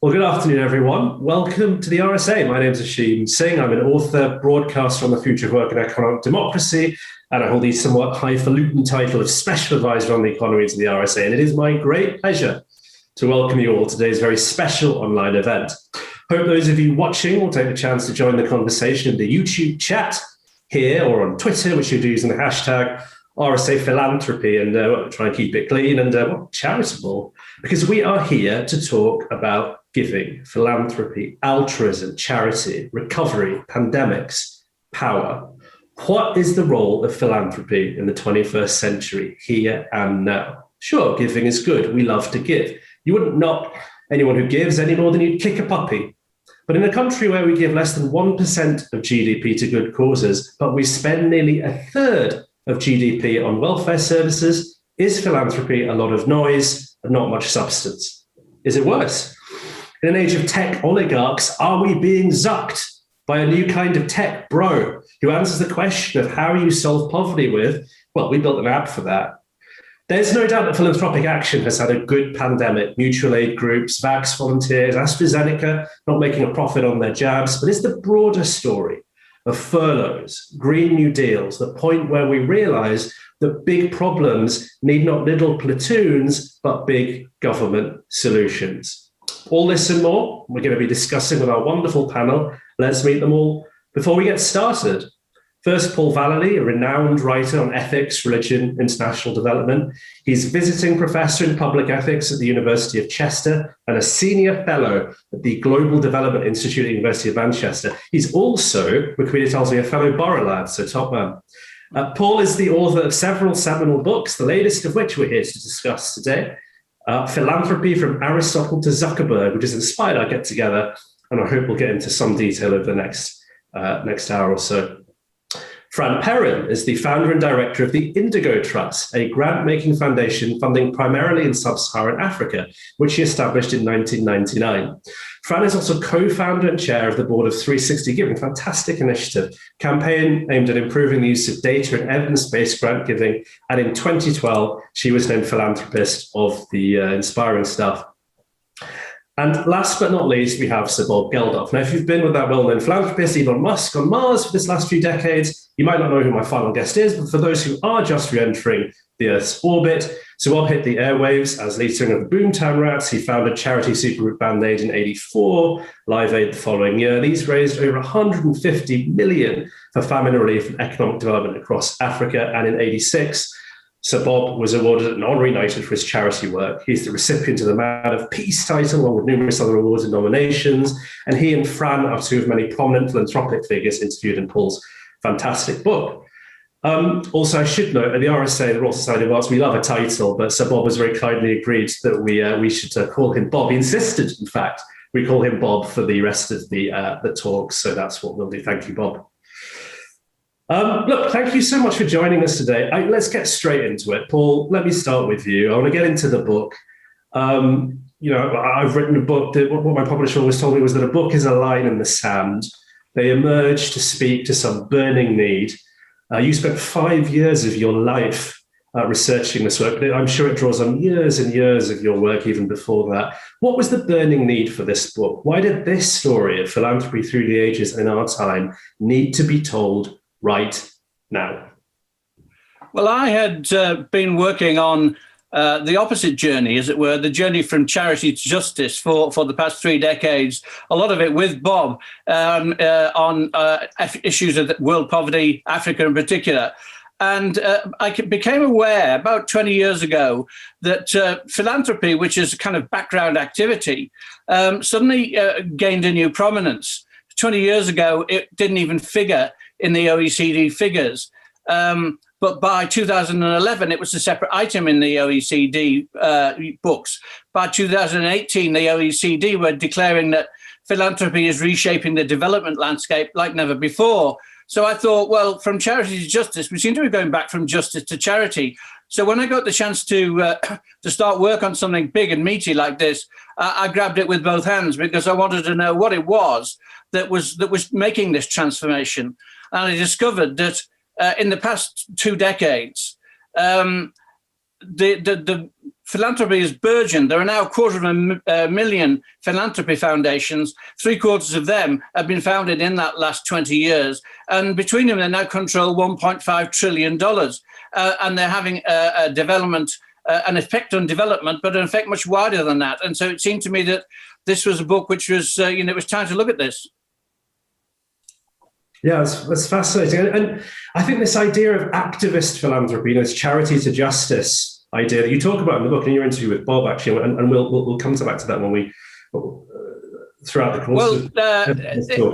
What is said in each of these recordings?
Well, good afternoon, everyone. Welcome to the RSA. My name is Ashim Singh. I'm an author, broadcaster on the future of work and economic democracy, and I hold the somewhat highfalutin title of Special Advisor on the economies of the RSA. And it is my great pleasure to welcome you all to today's very special online event. Hope those of you watching will take the chance to join the conversation in the YouTube chat here or on Twitter, which you do using the hashtag RSA Philanthropy, and try and keep it clean and charitable, because we are here to talk about giving, philanthropy, altruism, charity, recovery, pandemics, power. What is the role of philanthropy in the 21st century, here and now? Sure, giving is good. We love to give. You wouldn't knock anyone who gives any more than you'd kick a puppy. But in a country where we give less than 1% of GDP to good causes, but we spend nearly a third of GDP on welfare services, is philanthropy a lot of noise and not much substance? Is it worse? In an age of tech oligarchs, are we being zucked by a new kind of tech bro who answers the question of how you solve poverty with, well, we built an app for that. There's no doubt that philanthropic action has had a good pandemic. Mutual aid groups, vax volunteers, AstraZeneca not making a profit on their jabs, but it's the broader story of furloughs, Green New Deals, the point where we realize that big problems need not little platoons, but big government solutions. All this and more, we're going to be discussing with our wonderful panel. Let's meet them all before we get started. First, Paul Vallely, a renowned writer on ethics, religion, international development. He's visiting professor in public ethics at the University of Chester and a senior fellow at the Global Development Institute at the University of Manchester. He's also, Wikipedia tells me, a fellow Borough lad, so top man. Paul is the author of several seminal books, the latest of which we're here to discuss today. Philanthropy from Aristotle to Zuckerberg, which has inspired our get-together, and I hope we'll get into some detail over the next hour or so. Fran Perrin is the founder and director of the Indigo Trust, a grant-making foundation funding primarily in sub-Saharan Africa, which she established in 1999. Fran is also co-founder and chair of the board of 360 Giving, fantastic initiative, campaign aimed at improving the use of data and evidence-based grant giving. And in 2012, she was named Philanthropist of the Inspiring Stuff. And last but not least, we have Sir Bob Geldof. Now, if you've been with that well-known philanthropist, Elon Musk, on Mars for this last few decades, you might not know who my final guest is, but for those who are just re-entering the Earth's orbit, Sir Bob hit the airwaves as lead singer of the Boomtown Rats. He founded charity supergroup Band Aid in '84, Live Aid the following year. These raised over 150 million for famine relief and economic development across Africa. And in '86, Sir Bob was awarded an honorary knighthood for his charity work. He's the recipient of the Man of Peace title, along with numerous other awards and nominations. And he and Fran are two of many prominent philanthropic figures interviewed in Paul's fantastic book. Also, I should note, at the RSA, the Royal Society of Arts, we love a title, but Sir Bob has very kindly agreed that we should call him Bob. He insisted, in fact, we call him Bob for the rest of the talk. So that's what we'll do. Thank you, Bob. Look, thank you so much for joining us today. Let's get straight into it. Paul, let me start with you. I want to get into the book. I've written a book. What my publisher always told me was that a book is a line in the sand. They emerge to speak to some burning need. You spent 5 years of your life researching this work, but I'm sure it draws on years and years of your work even before that. What was the burning need for this book? Why did this story of philanthropy through the ages in our time need to be told right now? Well, I had been working on the opposite journey, as it were, the journey from charity to justice for the past 3 decades, a lot of it with Bob on issues of world poverty, Africa in particular. And I became aware about 20 years ago that philanthropy, which is a kind of background activity, suddenly gained a new prominence. 20 years ago, it didn't even figure in the OECD figures. But by 2011, it was a separate item in the OECD books. By 2018, the OECD were declaring that philanthropy is reshaping the development landscape like never before. So I thought, well, from charity to justice, we seem to be going back from justice to charity. So when I got the chance to start work on something big and meaty like this, I grabbed it with both hands because I wanted to know what it was that was making this transformation. And I discovered that in the past 2 decades, the philanthropy has burgeoned. There are now 250,000 philanthropy foundations. 3/4 of them have been founded in that last 20 years. And between them, they now control $1.5 trillion. And they're having a development, an effect on development, but an effect much wider than that. And so it seemed to me that this was a book which was, it was time to look at this. Yeah, that's fascinating. And I think this idea of activist philanthropy, this charity to justice idea that you talk about in the book, in your interview with Bob, actually, and we'll come back to that when we, throughout the course. Well,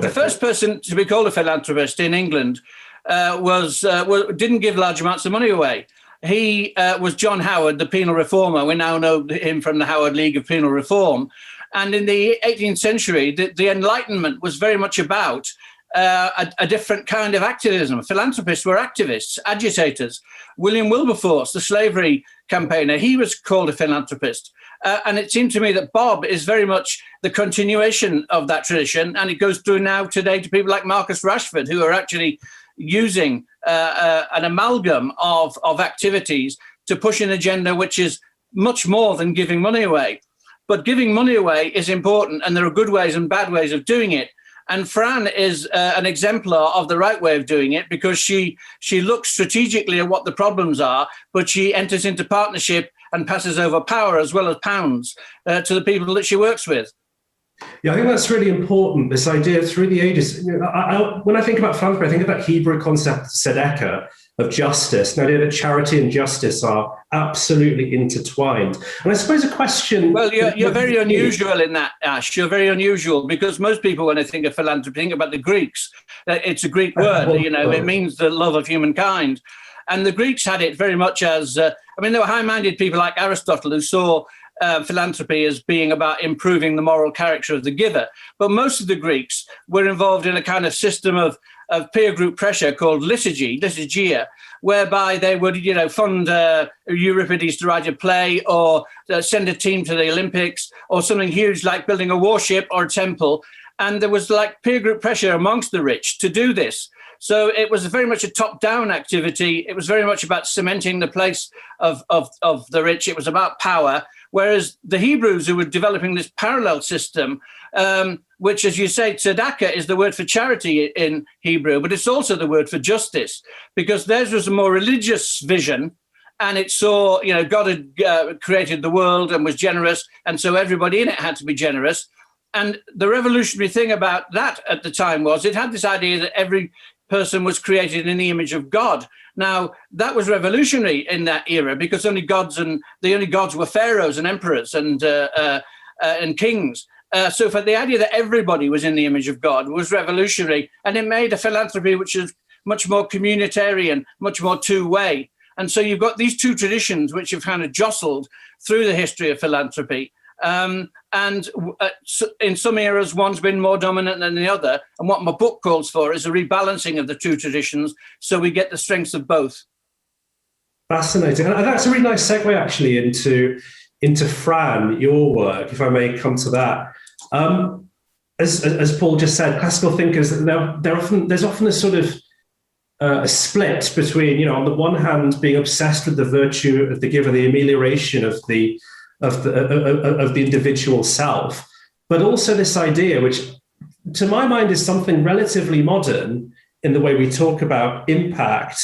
the first person to be called a philanthropist in England didn't give large amounts of money away. He was John Howard, the penal reformer. We now know him from the Howard League of Penal Reform. And in the 18th century, the Enlightenment was very much about a different kind of activism. Philanthropists were activists, agitators. William Wilberforce, the slavery campaigner, he was called a philanthropist. And it seemed to me that Bob is very much the continuation of that tradition. And it goes through now today to people like Marcus Rashford, who are actually using an amalgam of activities to push an agenda which is much more than giving money away. But giving money away is important, and there are good ways and bad ways of doing it. And Fran is an exemplar of the right way of doing it, because she looks strategically at what the problems are, but she enters into partnership and passes over power as well as pounds to the people that she works with. Yeah, I think that's really important, this idea through the ages. When I think about philanthropy, I think of that Hebrew concept, tzedakah, of justice, the idea that charity and justice are absolutely intertwined. And I suppose a question... Well, you're very unusual in that, Ash. You're very unusual, because most people, when they think of philanthropy, think about the Greeks. It's a Greek word, it means the love of humankind. And the Greeks had it very much as... there were high-minded people like Aristotle who saw philanthropy as being about improving the moral character of the giver. But most of the Greeks were involved in a kind of system of peer group pressure called liturgia, whereby they would, fund Euripides to write a play, or send a team to the Olympics, or something huge like building a warship or a temple. And there was like peer group pressure amongst the rich to do this. So it was very much a top-down activity. It was very much about cementing the place of the rich. It was about power. Whereas the Hebrews, who were developing this parallel system, which, as you say, tzedakah is the word for charity in Hebrew, but it's also the word for justice, because theirs was a more religious vision, and it saw, God had created the world and was generous, and so everybody in it had to be generous. And the revolutionary thing about that at the time was it had this idea that every person was created in the image of God. Now, that was revolutionary in that era, because the only gods were pharaohs and emperors and kings. So for the idea that everybody was in the image of God was revolutionary, and it made a philanthropy which is much more communitarian, much more two-way. And so you've got these two traditions which have kind of jostled through the history of philanthropy. In some eras, one's been more dominant than the other. And what my book calls for is a rebalancing of the two traditions, so we get the strengths of both. Fascinating. And that's a really nice segue, actually, into Fran, your work, if I may come to that. As Paul just said, classical thinkers, there's often a sort of a split between, on the one hand, being obsessed with the virtue of the giver, the amelioration of the individual self, but also this idea, which to my mind is something relatively modern in the way we talk about impact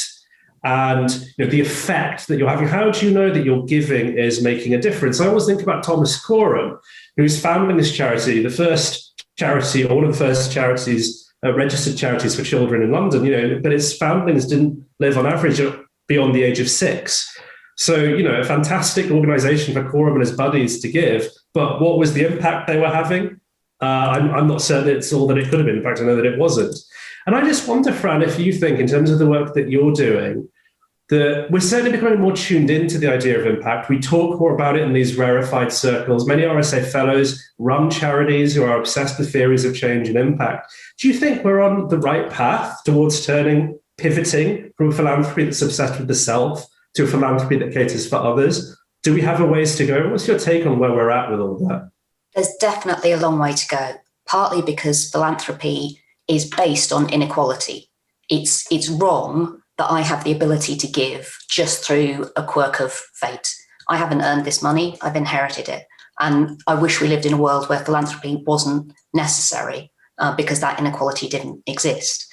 and the effect that you're having. How do you know that your giving is making a difference? I always think about Thomas Coram, who's founding this charity, the first charity, or one of the first charities, registered charities for children in London, but its foundlings didn't live on average beyond the age of 6. So, a fantastic organization for Coram and his buddies to give, but what was the impact they were having? I'm not certain it's all that it could have been. In fact, I know that it wasn't. And I just wonder, Fran, if you think, in terms of the work that you're doing, that we're certainly becoming more tuned into the idea of impact. We talk more about it in these rarefied circles. Many RSA fellows run charities who are obsessed with theories of change and impact. Do you think we're on the right path towards pivoting from a philanthropy that's obsessed with the self to a philanthropy that caters for others? Do we have a ways to go? What's your take on where we're at with all that? There's definitely a long way to go, partly because philanthropy is based on inequality. It's wrong that I have the ability to give just through a quirk of fate. I haven't earned this money, I've inherited it. And I wish we lived in a world where philanthropy wasn't necessary because that inequality didn't exist.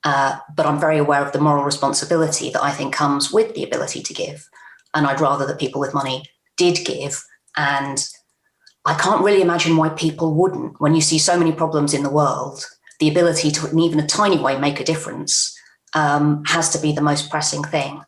But I'm very aware of the moral responsibility that I think comes with the ability to give. And I'd rather that people with money did give. And I can't really imagine why people wouldn't. When you see so many problems in the world, the ability to, in even a tiny way, make a difference has to be the most pressing thing.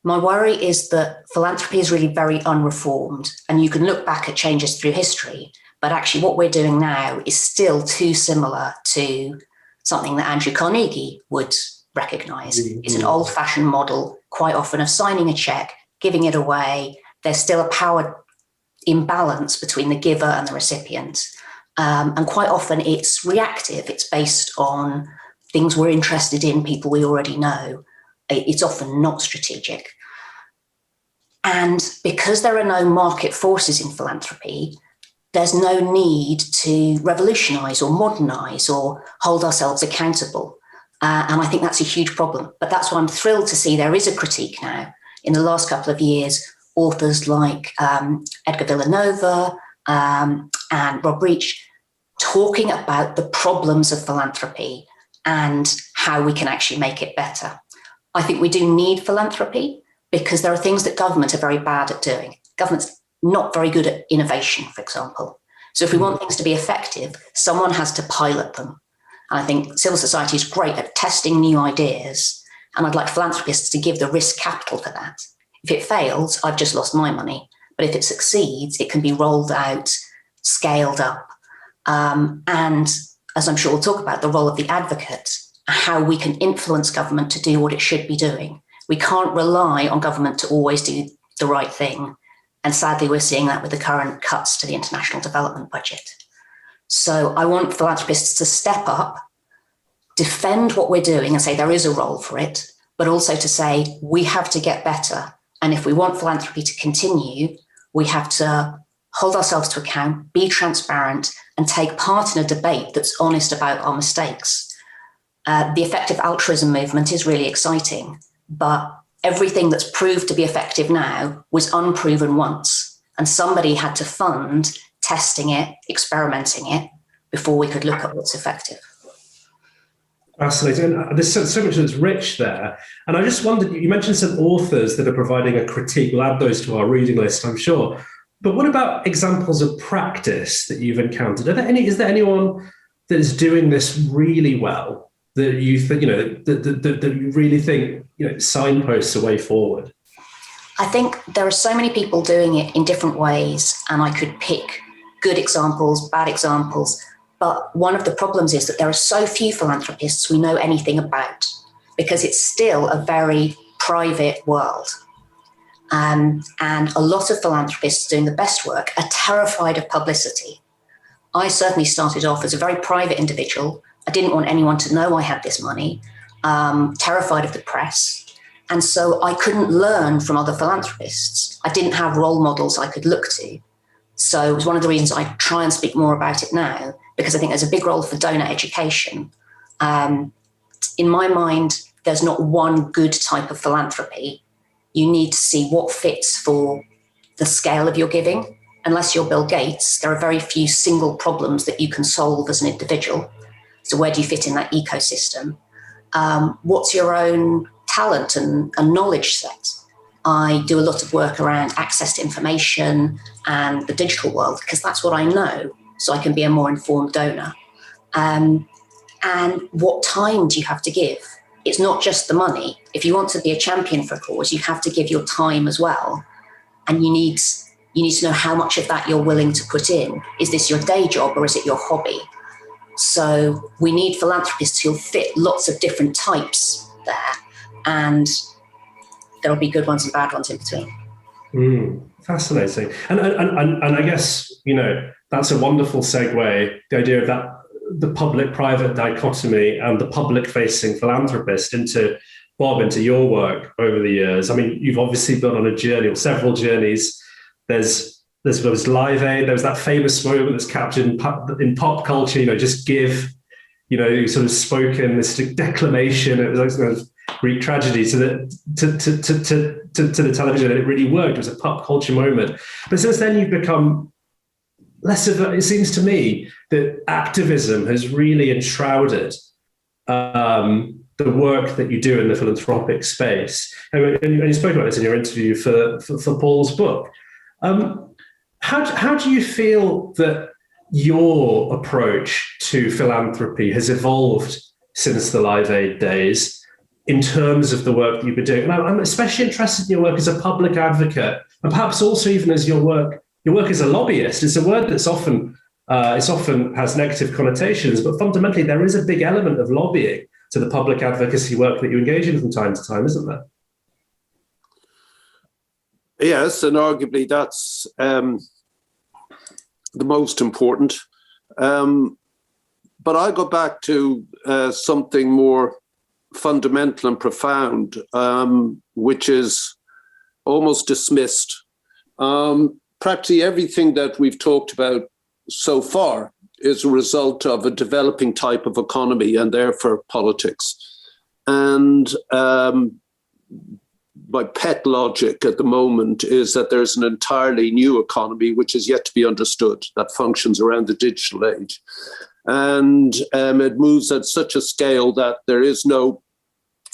My worry is that philanthropy is really very unreformed, and you can look back at changes through history, but actually what we're doing now is still too similar to something that Andrew Carnegie would recognize. Mm-hmm. It's an old-fashioned model, quite often, of signing a check, giving it away. There's still a power imbalance between the giver and the recipient. And quite often it's reactive. It's based on things we're interested in, people we already know. It's often not strategic. And because there are no market forces in philanthropy, there's no need to revolutionize or modernize or hold ourselves accountable. And I think that's a huge problem. But that's why I'm thrilled to see there is a critique now. In the last couple of years, authors like Edgar Villanova and Rob Breach talking about the problems of philanthropy and how we can actually make it better. I think we do need philanthropy because there are things that government are very bad at doing. Government's not very good at innovation, for example. So if we want things to be effective, someone has to pilot them. And I think civil society is great at testing new ideas. And I'd like philanthropists to give the risk capital for that. If it fails, I've just lost my money. But if it succeeds, it can be rolled out, scaled up. And as I'm sure we'll talk about, the role of the advocate, how we can influence government to do what it should be doing. We can't rely on government to always do the right thing. And sadly, we're seeing that with the current cuts to the international development budget. So I want philanthropists to step up, defend what we're doing and say there is a role for it, but also to say we have to get better. And if we want philanthropy to continue, we have to hold ourselves to account, be transparent, and take part in a debate that's honest about our mistakes. The effective altruism movement is really exciting, but everything that's proved to be effective now was unproven once, and somebody had to fund testing it, experimenting it, before we could look at what's effective. Fascinating. And there's so much that's rich there. And I just wondered, you mentioned some authors that are providing a critique. We'll add those to our reading list, I'm sure. But what about examples of practice that you've encountered? Is there anyone that is doing this really well that you think, that you really think, signposts a way forward? I think there are so many people doing it in different ways, and I could pick good examples, bad examples. But one of the problems is that there are so few philanthropists we know anything about because it's still a very private world. And a lot of philanthropists doing the best work are terrified of publicity. I certainly started off as a very private individual. I didn't want anyone to know I had this money, terrified of the press. And so I couldn't learn from other philanthropists. I didn't have role models I could look to. So it was one of the reasons I try and speak more about it now, because I think there's a big role for donor education. In my mind, there's not one good type of philanthropy. You need to see what fits for the scale of your giving. Unless you're Bill Gates, there are very few single problems that you can solve as an individual. So where do you fit in that ecosystem? What's your own talent and knowledge set? I do a lot of work around access to information and the digital world because that's what I know, so I can be a more informed donor. And what time do you have to give? It's not just the money. If you want to be a champion for a cause, you have to give your time as well. And you need to know how much of that you're willing to put in. Is this your day job or is it your hobby? So we need philanthropists who'll fit lots of different types there. And there'll be good ones and bad ones in between. Fascinating. And I guess, that's a wonderful segue, the idea of that, the public-private dichotomy and the public-facing philanthropist into your work over the years. I mean, you've obviously been on a journey or several journeys. There was Live Aid. There was that famous moment that's captured in pop culture, just give, sort of spoken, this declamation. It was Greek tragedy to the television, and it really worked. It was a pop culture moment. But since then, you've become less of a, it seems to me that activism has really enshrouded the work that you do in the philanthropic space. And you spoke about this in your interview for Paul's book. How do you feel that your approach to philanthropy has evolved since the Live Aid days in terms of the work that you've been doing? And I'm especially interested in your work as a public advocate, and perhaps also even as your work as a lobbyist. It's a word that's often has negative connotations, but fundamentally there is a big element of lobbying to the public advocacy work that you engage in from time to time, isn't there? Yes, and arguably that's the most important. But I go back to something more fundamental and profound, which is almost dismissed. Practically everything that we've talked about so far is a result of a developing type of economy and therefore politics. And my pet logic at the moment is that there's an entirely new economy which is yet to be understood, that functions around the digital age. And it moves at such a scale that there is no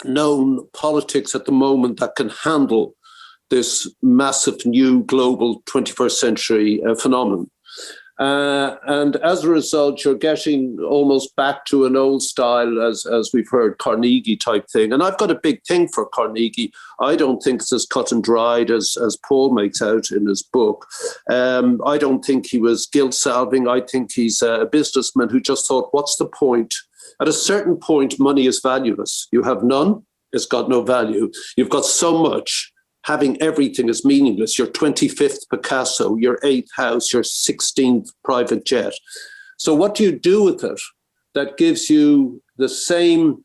known politics at the moment that can handle this massive new global 21st century phenomenon. And as a result, you're getting almost back to an old style, as we've heard, Carnegie type thing. And I've got a big thing for Carnegie. I don't think it's as cut and dried as Paul makes out in his book. I don't think he was guilt salving. I think he's a businessman who just thought, what's the point? At a certain point, money is valueless. You have none, it's got no value. You've got so much. Having everything is meaningless. Your 25th Picasso, your 8th house, your 16th private jet. So what do you do with it that gives you the same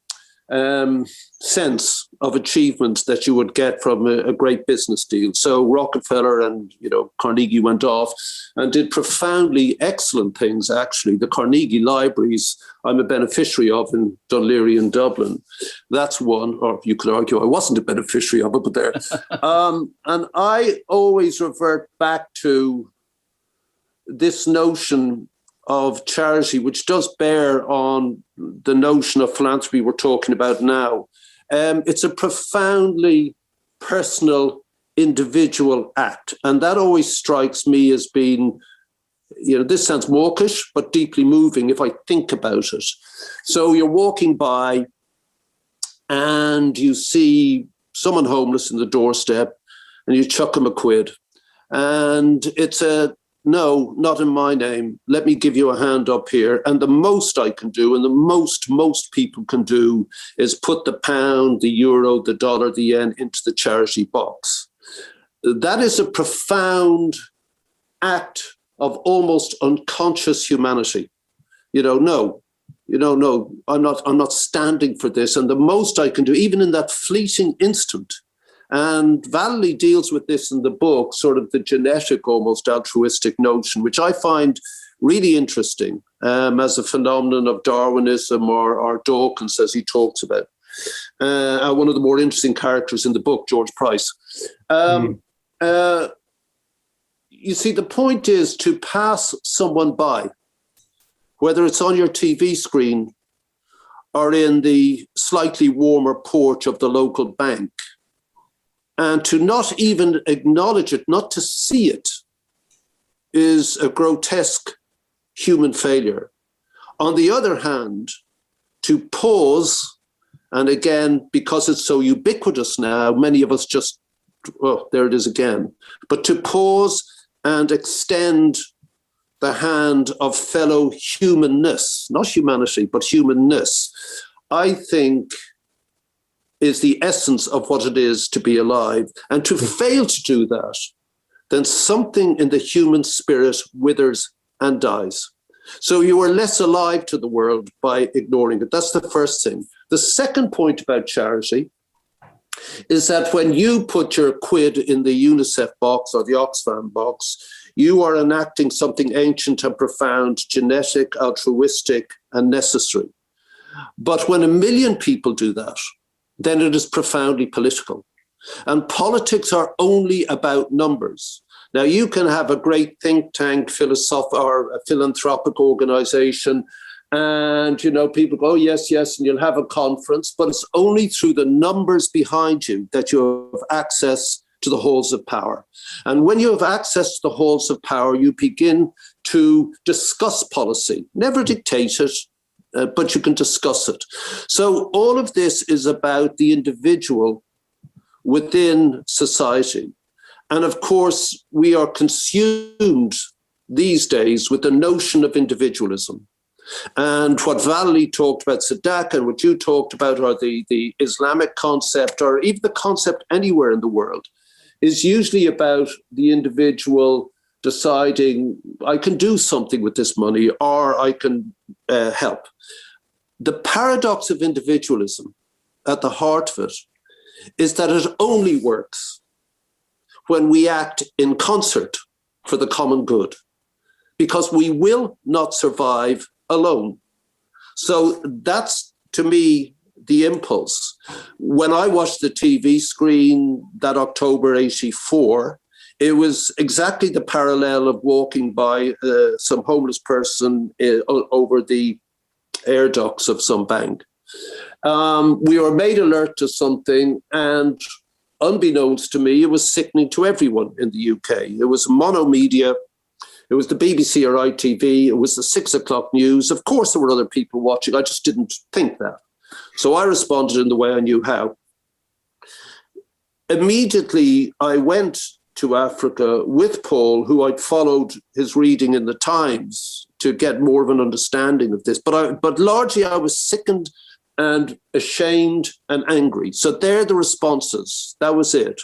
sense of achievement that you would get from a great business deal? So Rockefeller and Carnegie went off and did profoundly excellent things, actually. The Carnegie Libraries, I'm a beneficiary of in Dunleary in Dublin. That's one, or you could argue I wasn't a beneficiary of it, but there. And I always revert back to this notion of charity, which does bear on the notion of philanthropy we're talking about now. It's a profoundly personal, individual act. And that always strikes me as being, this sounds mawkish, but deeply moving if I think about it. So you're walking by and you see someone homeless in the doorstep and you chuck him a quid. And it's no, not in my name. Let me give you a hand up here. And the most I can do, and the most people can do, is put the pound, the euro, the dollar, the yen into the charity box. That is a profound act of almost unconscious humanity. No, I'm not standing for this. And the most I can do, even in that fleeting instant, and Vallely deals with this in the book, sort of the genetic, almost altruistic notion, which I find really interesting as a phenomenon of Darwinism or Dawkins, as he talks about. One of the more interesting characters in the book, George Price. You see, the point is to pass someone by, whether it's on your TV screen or in the slightly warmer porch of the local bank, and to not even acknowledge it, not to see it, is a grotesque human failure. On the other hand, to pause, and again, because it's so ubiquitous now, many of us just, there it is again, but to pause and extend the hand of fellow humanness, not humanity, but humanness, I think is the essence of what it is to be alive. And to fail to do that, then something in the human spirit withers and dies. So you are less alive to the world by ignoring it. That's the first thing. The second point about charity is that when you put your quid in the UNICEF box or the Oxfam box, you are enacting something ancient and profound, genetic, altruistic, and necessary. But when 1 million people do that, then it is profoundly political. And politics are only about numbers. Now, you can have a great think tank, or a philanthropic organization, and, you know, people go, oh, yes, and you'll have a conference, but it's only through the numbers behind you that you have access to the halls of power. And when you have access to the halls of power, you begin to discuss policy, never dictate it, but you can discuss it. So all of this is about the individual within society. And of course, we are consumed these days with the notion of individualism. And what Vallely talked about, Sadaq, and what you talked about, or the Islamic concept, or even the concept anywhere in the world, is usually about the individual deciding, I can do something with this money, or I can help. The paradox of individualism at the heart of it is that it only works when we act in concert for the common good, because we will not survive alone. So that's, to me, the impulse. When I watched the TV screen that October 84, it was exactly the parallel of walking by some homeless person over the air ducts of some bank. We were made alert to something, and unbeknownst to me, it was sickening to everyone in the UK. It was monomedia. It was the BBC or ITV. It was the 6 o'clock news. Of course, there were other people watching. I just didn't think that. So I responded in the way I knew how. Immediately, I went to Africa with Paul, who I'd followed his reading in the Times to get more of an understanding of this. But largely, I was sickened and ashamed and angry. So they're the responses. That was it.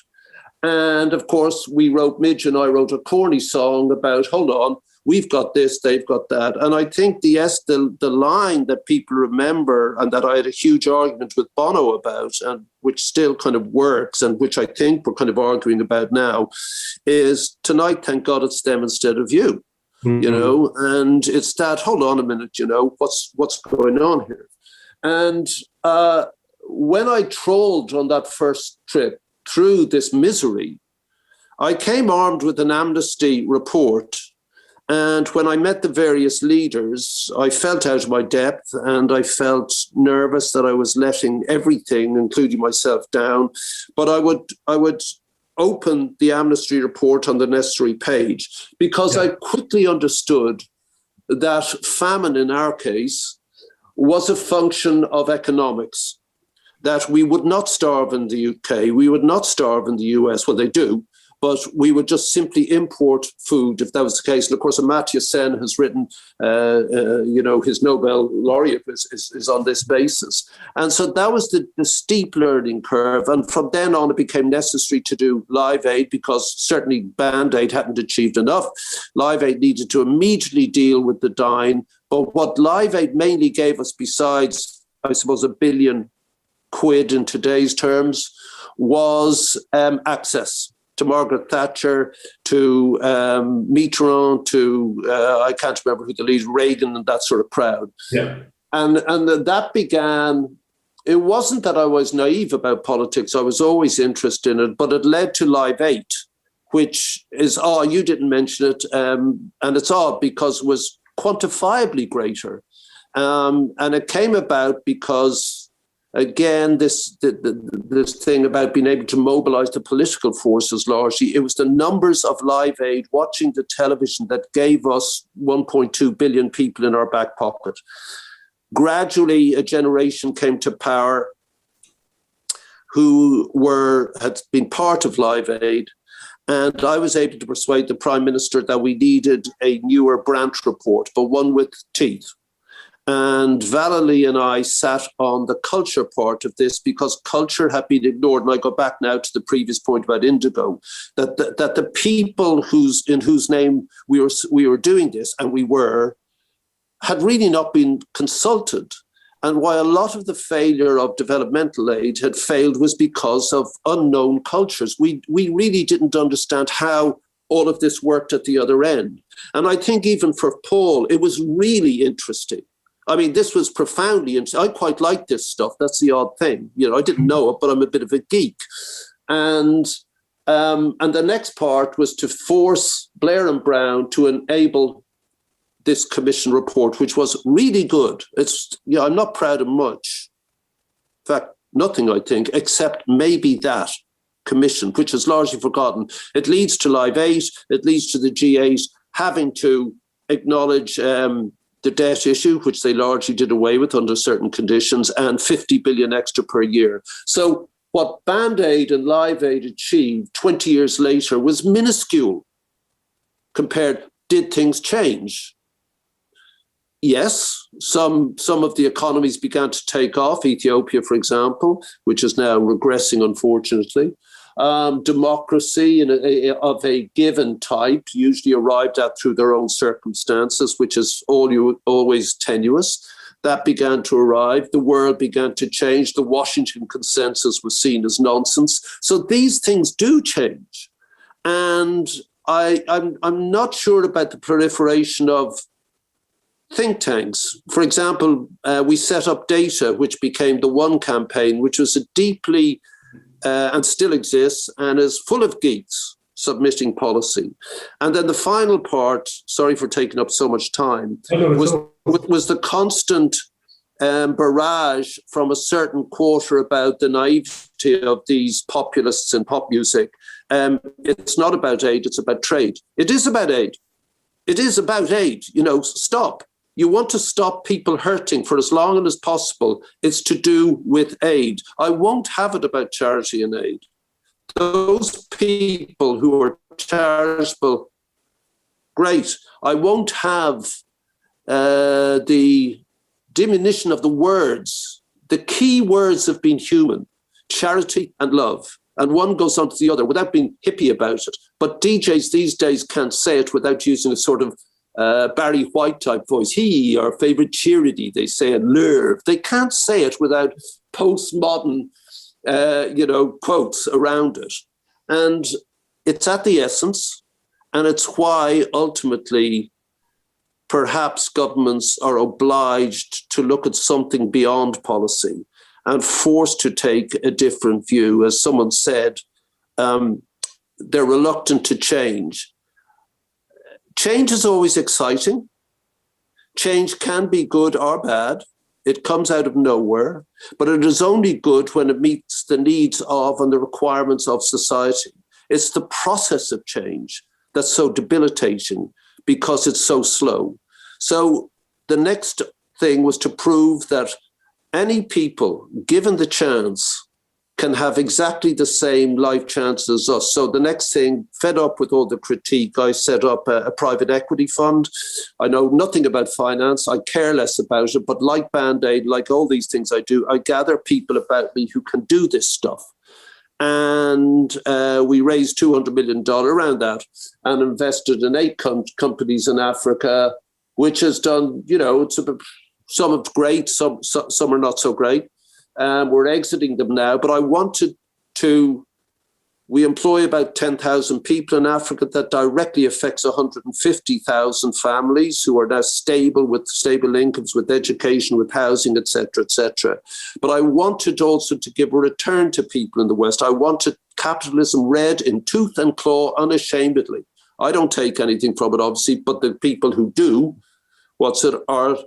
And of course, Midge and I wrote a corny song about, hold on, we've got this, they've got that. And I think the line that people remember, and that I had a huge argument with Bono about, and which still kind of works, and which I think we're kind of arguing about now, is tonight, thank God it's them instead of you. Mm-hmm. You know, and it's that, hold on a minute, you know, what's going on here? And when I trawled on that first trip through this misery, I came armed with an amnesty report. And when I met the various leaders, I felt out of my depth, and I felt nervous that I was letting everything, including myself, down. But I would open the amnesty report on the necessary page, because I quickly understood that famine in our case was a function of economics, that we would not starve in the UK, we would not starve in the US, well, they do, but we would just simply import food if that was the case. And of course, Amartya Sen has written, his Nobel laureate is on this basis. And so that was the steep learning curve. And from then on, it became necessary to do Live Aid, because certainly Band-Aid hadn't achieved enough. Live Aid needed to immediately deal with the dying. But what Live Aid mainly gave us, besides, I suppose, £1 billion in today's terms, was access to Margaret Thatcher, to Mitterrand, to, I can't remember who the leader, Reagan, and that sort of crowd. Yeah. And that began, it wasn't that I was naive about politics, I was always interested in it, but it led to Live 8, which is, you didn't mention it, and it's odd because it was quantifiably greater. And it came about because, again, this thing about being able to mobilize the political forces largely, it was the numbers of Live Aid watching the television that gave us 1.2 billion people in our back pocket. Gradually, a generation came to power who had been part of Live Aid, and I was able to persuade the Prime Minister that we needed a newer branch report, but one with teeth. And Vallely and I sat on the culture part of this, because culture had been ignored. And I go back now to the previous point about indigo, that the people in whose name we were doing this, and we were, had really not been consulted. And why a lot of the failure of developmental aid had failed was because of unknown cultures. We really didn't understand how all of this worked at the other end. And I think even for Paul, it was really interesting I mean, this was profoundly, I quite like this stuff. That's the odd thing. You know, I didn't know it, but I'm a bit of a geek. And the next part was to force Blair and Brown to enable this commission report, which was really good. I'm not proud of much. In fact, nothing, I think, except maybe that commission, which is largely forgotten. It leads to Live 8, it leads to the G8 having to acknowledge the debt issue, which they largely did away with under certain conditions, and 50 billion extra per year. So what Band-Aid and Live 8 achieved 20 years later was minuscule compared. Did things change? Yes, some of the economies began to take off. Ethiopia, for example, which is now regressing, unfortunately. Democracy of a given type, usually arrived at through their own circumstances, which is always tenuous. That began to arrive. The world began to change. The Washington Consensus was seen as nonsense. So these things do change. And I'm not sure about the proliferation of think tanks. For example, we set up Data, which became the One campaign, which was a deeply, and still exists, and is full of geeks submitting policy. And then the final part, sorry for taking up so much time, was the constant barrage from a certain quarter about the naivety of these populists in pop music. It's not about aid, it's about trade. It is about aid. It is about aid. You know, stop. You want to stop people hurting for as long as possible. It's to do with aid. I won't have it about charity and aid. Those people who are charitable, great. I won't have the diminution of the words. The key words have been human, charity and love. And one goes on to the other without being hippie about it. But DJs these days can't say it without using a sort of Barry White type voice. He, our favorite charity, they say in Lurv. They can't say it without postmodern, quotes around it. And it's at the essence, and it's why ultimately perhaps governments are obliged to look at something beyond policy and forced to take a different view. As someone said, they're reluctant to change. Change is always exciting. Change can be good or bad. It comes out of nowhere, but it is only good when it meets the needs of and the requirements of society. It's the process of change that's so debilitating because it's so slow. So the next thing was to prove that any people, given the chance, can have exactly the same life chances as us. So the next thing, fed up with all the critique, I set up a private equity fund. I know nothing about finance. I care less about it. But like Band-Aid, like all these things I do, I gather people about me who can do this stuff. And we raised $200 million around that and invested in 8 companies in Africa, which has done, some are great, some are not so great. We're exiting them now, but I wanted to, we employ about 10,000 people in Africa. That directly affects 150,000 families who are now stable with stable incomes, with education, with housing, etc., etc. But I wanted also to give a return to people in the West. I wanted capitalism read in tooth and claw unashamedly. I don't take anything from it, obviously, but the people who do, are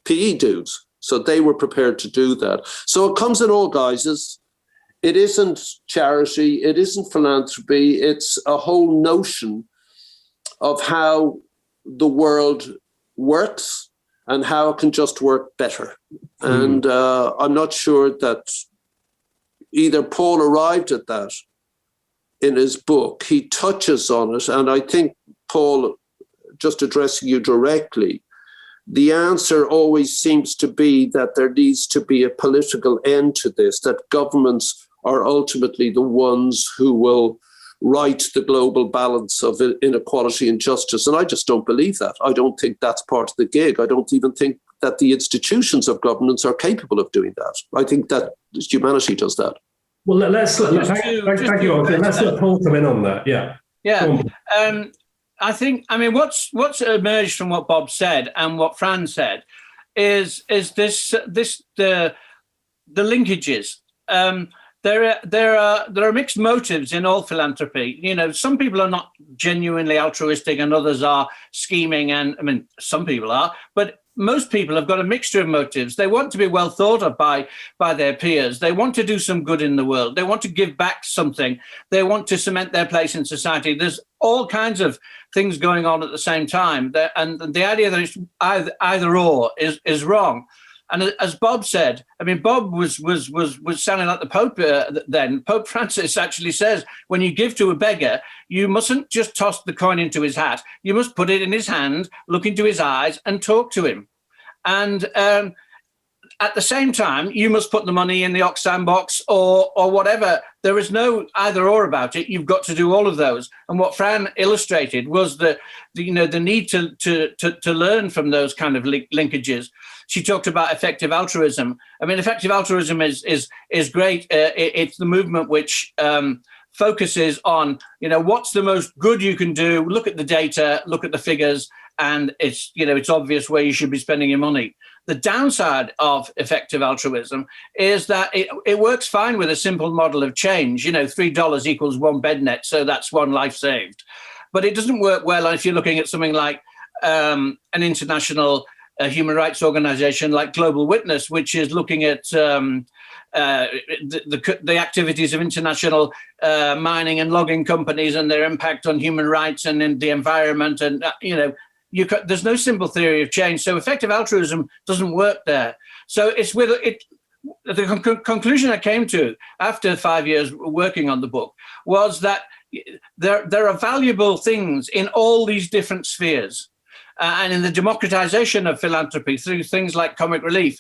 PE dudes. So they were prepared to do that. So it comes in all guises. It isn't charity. It isn't philanthropy. It's a whole notion of how the world works and how it can just work better. And I'm not sure that either Paul arrived at that in his book. He touches on it. And I think, Paul, just addressing you directly, the answer always seems to be that there needs to be a political end to this, that governments are ultimately the ones who will right the global balance of inequality and justice. And I just don't believe that. I don't think that's part of the gig. I don't even think that the institutions of governance are capable of doing that. I think that humanity does that. Well, thank you. Let's let Paul come in on that. Yeah. Yeah. I think, what's emerged from what Bob said and what Fran said is the linkages. There are mixed motives in all philanthropy. You know, some people are not genuinely altruistic and others are scheming. And I mean, some people are, but most people have got a mixture of motives. They want to be well thought of by their peers. They want to do some good in the world. They want to give back something. They want to cement their place in society. There's all kinds of things going on at the same time. And the idea that it's either or is wrong. And as Bob said, I mean, Bob was sounding like the Pope then. Pope Francis actually says, when you give to a beggar, you mustn't just toss the coin into his hat. You must put it in his hand, look into his eyes and talk to him. And at the same time, you must put the money in the Oxfam box or whatever. There is no either or about it. You've got to do all of those. And what Fran illustrated was the need to learn from those kind of linkages. She talked about effective altruism. I mean, effective altruism is great. It's the movement which focuses on, what's the most good you can do. Look at the data, look at the figures, and it's obvious where you should be spending your money. The downside of effective altruism is that it works fine with a simple model of change. $3 equals one bed net, so that's one life saved. But it doesn't work well if you're looking at something like an international human rights organization like Global Witness, which is looking at the activities of international mining and logging companies and their impact on human rights and in the environment. And, there's no simple theory of change. So effective altruism doesn't work there. So it's with it. The conclusion I came to after 5 years working on the book was that there are valuable things in all these different spheres. And in the democratization of philanthropy through things like comic relief,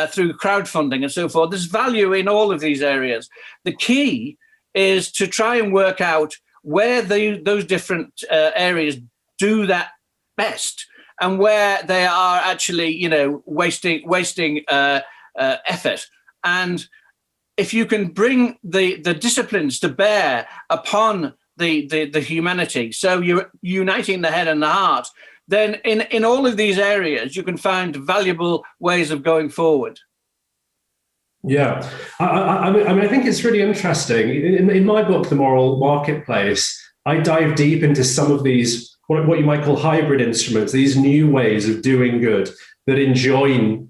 through crowdfunding and so forth, there's value in all of these areas. The key is to try and work out where those different areas do that best and where they are actually, wasting effort. And if you can bring the disciplines to bear upon the humanity, so you're uniting the head and the heart, then in all of these areas, you can find valuable ways of going forward. Yeah, I think it's really interesting. In my book, The Moral Marketplace, I dive deep into some of these, what you might call hybrid instruments, these new ways of doing good that enjoin,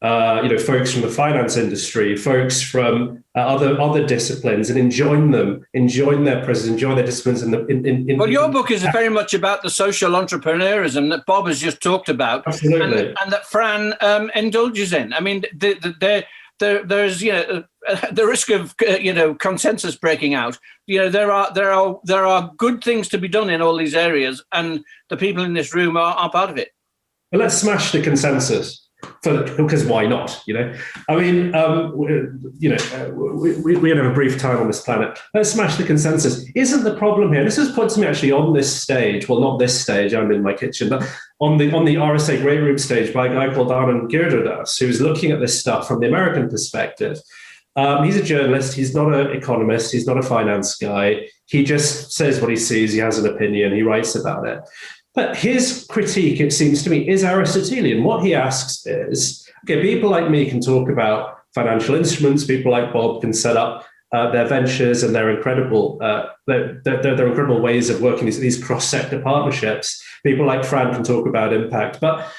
folks from the finance industry, folks from other disciplines, and enjoin their presence, enjoin their disciplines. Well, your book is very much about the social entrepreneurism that Bob has just talked about, absolutely, and that Fran indulges in. I mean, there's the risk of consensus breaking out. There are good things to be done in all these areas, and the people in this room are part of it. Well, let's smash the consensus. Because why not? I mean, we have a brief time on this planet. Let's smash the consensus. Isn't the problem here? This was put to me actually on this stage. Well, not this stage. I'm in my kitchen, but on the RSA Great Room stage by a guy called Geldoff, who's looking at this stuff from the American perspective. He's a journalist. He's not an economist. He's not a finance guy. He just says what he sees. He has an opinion. He writes about it. But his critique, it seems to me, is Aristotelian. What he asks is, okay, people like me can talk about financial instruments. People like Bob can set up their ventures and their incredible ways of working these cross-sector partnerships. People like Fran can talk about impact. But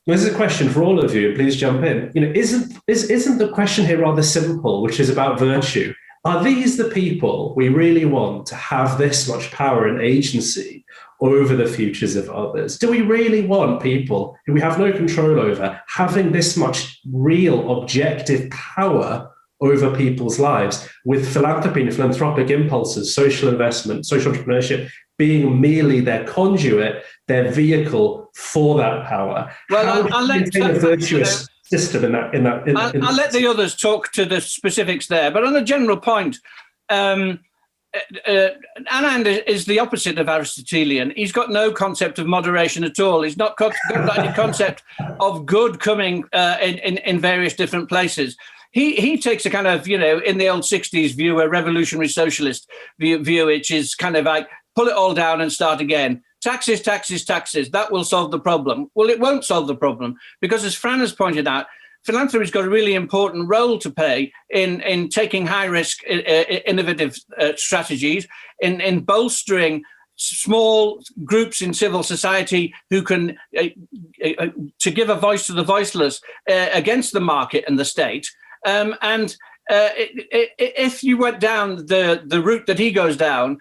this is a question for all of you. Please jump in. Isn't the question here rather simple, which is about virtue? Are these the people we really want to have this much power and agency over the futures of others? Do we really want people who we have no control over having this much real objective power over people's lives, with philanthropy and philanthropic impulses, social investment, social entrepreneurship being merely their conduit, their vehicle for that power? Well, I'll let a virtuous system in that. I'll let the others talk to the specifics there, but on a general point, Anand is the opposite of Aristotelian. He's got no concept of moderation at all. He's not got any concept of good coming in various different places. He takes a kind of, in the old 60s view, a revolutionary socialist view, which is kind of like pull it all down and start again. taxes, taxes, taxes, that will solve the problem. Well, it won't solve the problem because, as Fran has pointed out, philanthropy's got a really important role to play in taking high-risk, innovative strategies, in bolstering small groups in civil society who can to give a voice to the voiceless against the market and the state. If you went down the route that he goes down,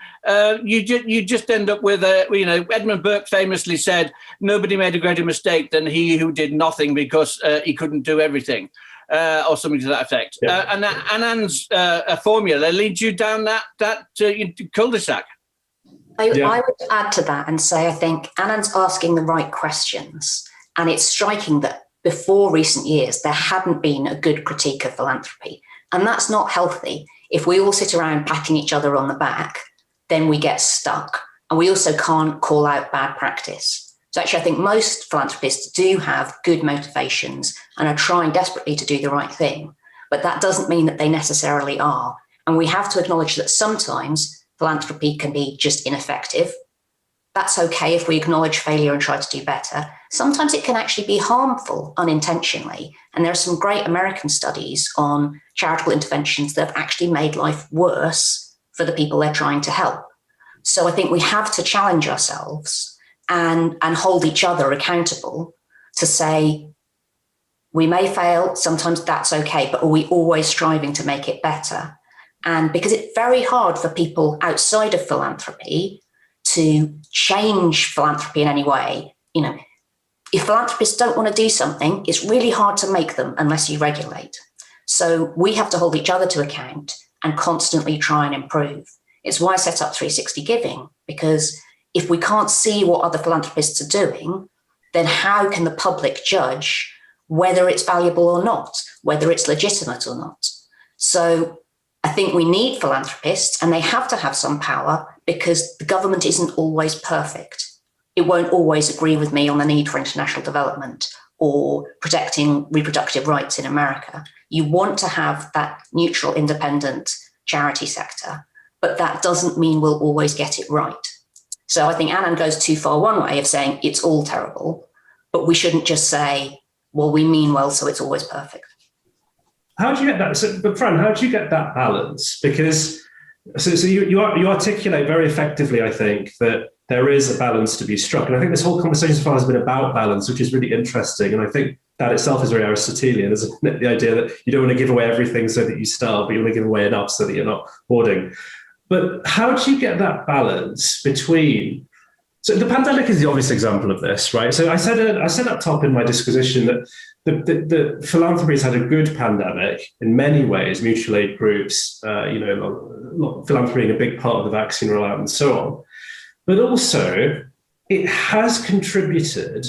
you just end up with Edmund Burke famously said, "Nobody made a greater mistake than he who did nothing because he couldn't do everything," or something to that effect. Yeah. And Annan's formula leads you down that cul-de-sac. I would add to that and say I think Annan's asking the right questions, and it's striking that before recent years there hadn't been a good critique of philanthropy. And that's not healthy. If we all sit around patting each other on the back, then we get stuck. And we also can't call out bad practice. So actually, I think most philanthropists do have good motivations and are trying desperately to do the right thing. But that doesn't mean that they necessarily are. And we have to acknowledge that sometimes philanthropy can be just ineffective. That's okay if we acknowledge failure and try to do better. Sometimes it can actually be harmful unintentionally. And there are some great American studies on charitable interventions that have actually made life worse for the people they're trying to help. So I think we have to challenge ourselves and hold each other accountable to say, we may fail, sometimes that's okay, but are we always striving to make it better? And because it's very hard for people outside of philanthropy to change philanthropy in any way. If philanthropists don't want to do something, it's really hard to make them unless you regulate. So we have to hold each other to account and constantly try and improve. It's why I set up 360 Giving, because if we can't see what other philanthropists are doing, then how can the public judge whether it's valuable or not, whether it's legitimate or not? So I think we need philanthropists, and they have to have some power because the government isn't always perfect. It won't always agree with me on the need for international development or protecting reproductive rights in America. You want to have that neutral, independent charity sector, but that doesn't mean we'll always get it right. So I think Annan goes too far one way of saying it's all terrible, but we shouldn't just say, well, we mean well, so it's always perfect. How do you get that? But Fran, how do you get that balance? Because you articulate very effectively, I think, that there is a balance to be struck. And I think this whole conversation so far has been about balance, which is really interesting. And I think that itself is very Aristotelian, isn't it? The idea that you don't want to give away everything so that you starve, but you want to give away enough so that you're not hoarding. But how do you get that balance between... So the pandemic is the obvious example of this, right? So I said up top in my disquisition that the philanthropy has had a good pandemic in many ways, mutual aid groups, philanthropy being a big part of the vaccine rollout and so on. But also, it has contributed.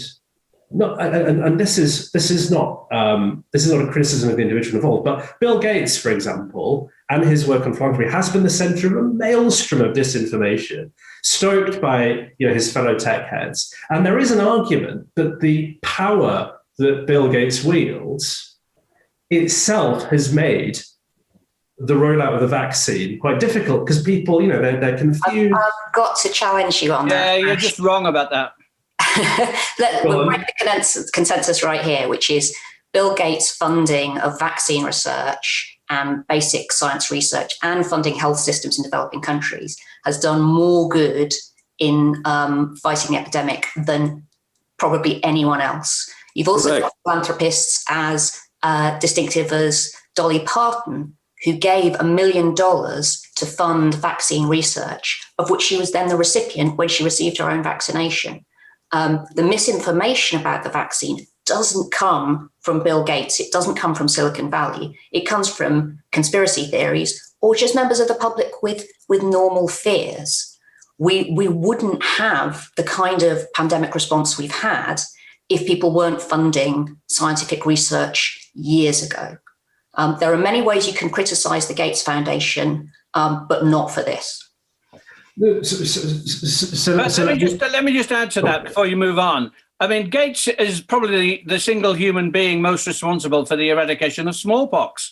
This is not a criticism of the individual involved, but Bill Gates, for example, and his work on philanthropy has been the centre of a maelstrom of disinformation, stoked by his fellow tech heads. And there is an argument that the power that Bill Gates wields itself has made the rollout of the vaccine quite difficult because people, they're confused. I've got to challenge you on that. Yeah, you're just wrong about that. We'll break the consensus right here, which is Bill Gates' funding of vaccine research and basic science research and funding health systems in developing countries has done more good in fighting the epidemic than probably anyone else. You've also got philanthropists as distinctive as Dolly Parton, who gave $1 million to fund vaccine research, of which she was then the recipient when she received her own vaccination. The misinformation about the vaccine doesn't come from Bill Gates. It doesn't come from Silicon Valley. It comes from conspiracy theories or just members of the public with normal fears. We wouldn't have the kind of pandemic response we've had if people weren't funding scientific research years ago. There are many ways you can criticize the Gates Foundation, but not for this. Let me just add to that before you move on. I mean, Gates is probably the single human being most responsible for the eradication of smallpox.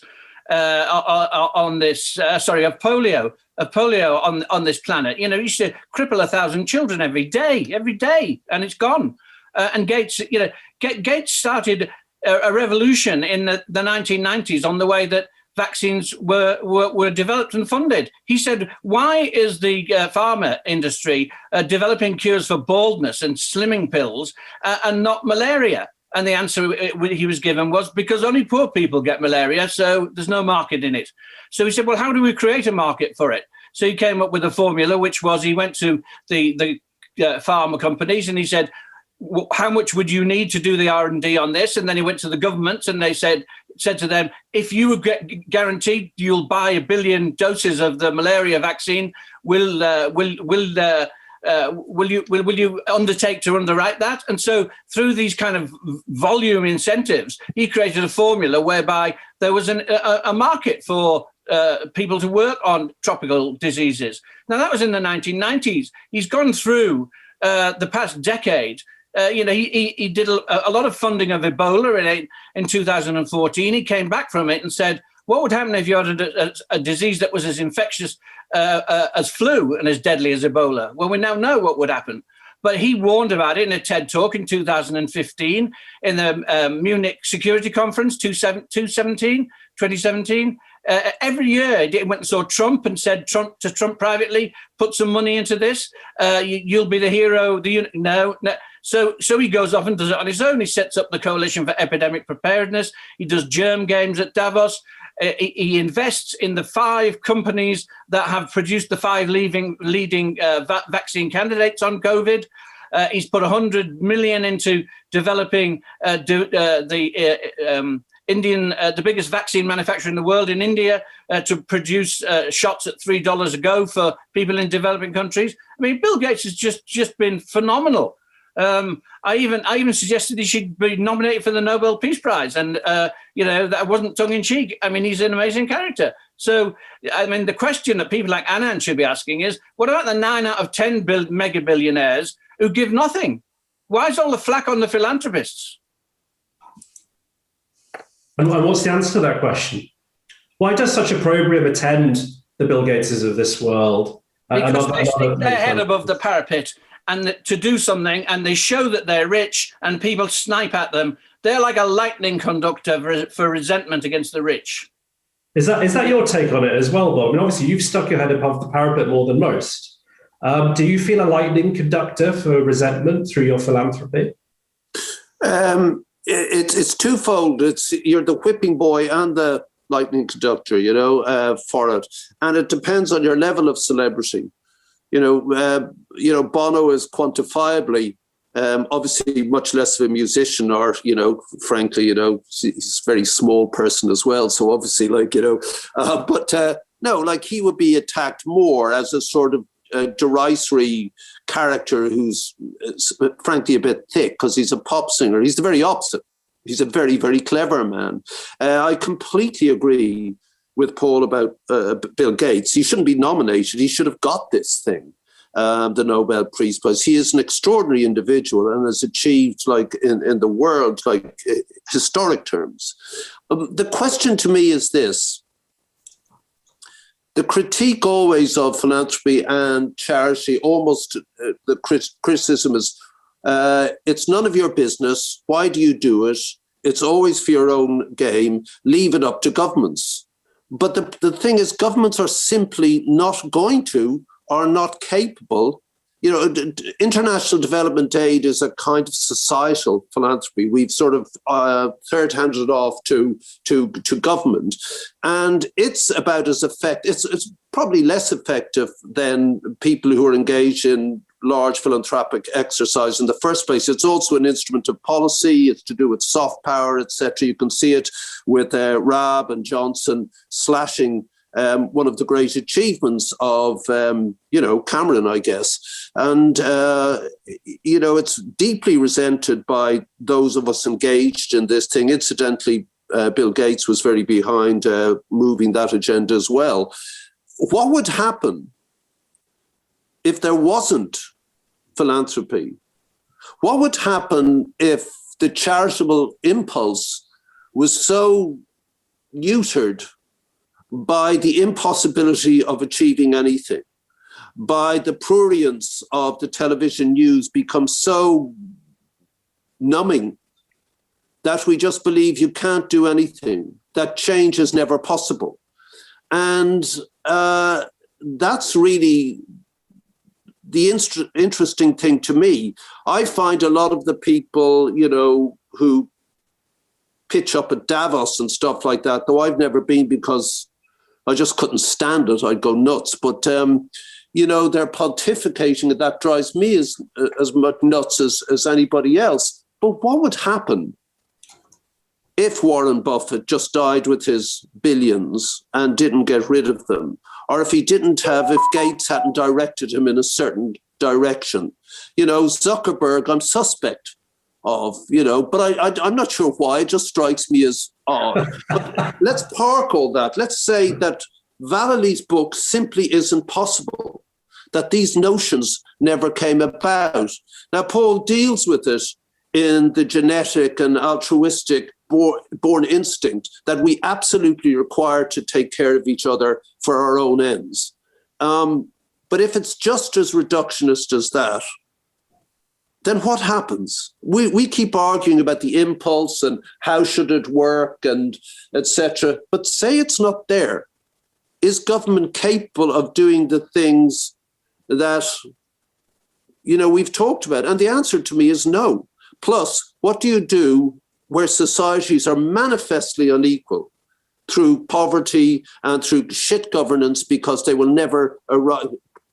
on this, of polio on this planet. You know, used to cripple 1,000 children every day, and it's gone. And Gates, Gates started a revolution in the 1990s on the way that vaccines were developed and funded. He said, why is the pharma industry developing cures for baldness and slimming pills and not malaria? And the answer he was given was because only poor people get malaria, so there's no market in it. So he said, well, how do we create a market for it? So he came up with a formula, which was he went to the pharma companies and he said, how much would you need to do the R&D on this? And then he went to the governments and they said to them, if you would get guaranteed you'll buy 1 billion doses of the malaria vaccine, will you undertake to underwrite that? And so through these kind of volume incentives, he created a formula whereby there was a market for people to work on tropical diseases. Now, that was in the 1990s. He's gone through the past decade. He did a lot of funding of Ebola in 2014. He came back from it and said, what would happen if you had a disease that was as infectious as flu and as deadly as Ebola? Well, we now know what would happen. But he warned about it in a TED talk in 2015 in the Munich Security Conference 2017. Every year he went and saw Trump and said to Trump privately, put some money into this. You'll be the hero. No. So he goes off and does it on his own. He sets up the Coalition for Epidemic Preparedness. He does germ games at Davos. He invests in the 5 companies that have produced the 5 leading vaccine candidates on COVID. He's put 100 million into developing the biggest vaccine manufacturer in the world in India to produce shots at $3 a go for people in developing countries. I mean, Bill Gates has just been phenomenal. I even suggested he should be nominated for the Nobel Peace Prize, and that wasn't tongue in cheek. I mean, he's an amazing character. So, I mean, the question that people like Anand should be asking is, what about the 9 out of 10 mega billionaires who give nothing? Why is all the flack on the philanthropists? And what's the answer to that question? Why does such opprobrium attend the Bill Gateses of this world? Because they stick their head above the parapet and to do something, and they show that they're rich, and people snipe at them. They're like a lightning conductor for resentment against the rich. Is that your take on it as well, Bob? I mean, obviously, you've stuck your head above the parapet more than most. Do you feel a lightning conductor for resentment through your philanthropy? It's twofold. You're the whipping boy and the lightning conductor, for it, and it depends on your level of celebrity. Bono is quantifiably, obviously, much less of a musician, or frankly, he's a very small person as well. So obviously, he would be attacked more as a sort of derisory character who's frankly a bit thick because he's a pop singer. He's the very opposite. He's a very, very clever man. I completely agree with Paul about Bill Gates. He shouldn't be nominated. He should have got this thing, the Nobel Peace Prize. He is an extraordinary individual and has achieved, in the world, historic terms. The question to me is this. The critique always of philanthropy and charity, almost the criticism is, it's none of your business. Why do you do it? It's always for your own game. Leave it up to governments. But the thing is, governments are simply not going to or not capable. International development aid is a kind of societal philanthropy. We've sort of third-handed it off to government, and it's about as effective. It's probably less effective than people who are engaged in large philanthropic exercise in the first place. It's also an instrument of policy. It's to do with soft power, etc. You can see it with Raab and Johnson slashing one of the great achievements of, Cameron, I guess. And, it's deeply resented by those of us engaged in this thing. Incidentally, Bill Gates was very behind moving that agenda as well. What would happen if there wasn't philanthropy? What would happen if the charitable impulse was so neutered by the impossibility of achieving anything, by the prurience of the television news, become so numbing that we just believe you can't do anything, that change is never possible. And that's really the interesting thing to me. I find a lot of the people, you know, who pitch up at Davos and stuff like that, though I've never been because I just couldn't stand it. I'd go nuts. But, you know, they're pontificating, and that drives me as much nuts as anybody else. But what would happen if Warren Buffett just died with his billions and didn't get rid of them? Or if if Gates hadn't directed him in a certain direction? You know, Zuckerberg, I'm suspect of, you know, but I'm not sure why. It just strikes me as odd. But let's park all that. Let's say that Vallely's book simply isn't possible, that these notions never came about. Now, Paul deals with it in the genetic and altruistic born instinct that we absolutely require to take care of each other for our own ends. But if it's just as reductionist as that, then what happens? We keep arguing about the impulse and how should it work and etc. But say it's not there. Is government capable of doing the things that, you know, we've talked about? And the answer to me is no. Plus, what do you do where societies are manifestly unequal through poverty and through shit governance because they will never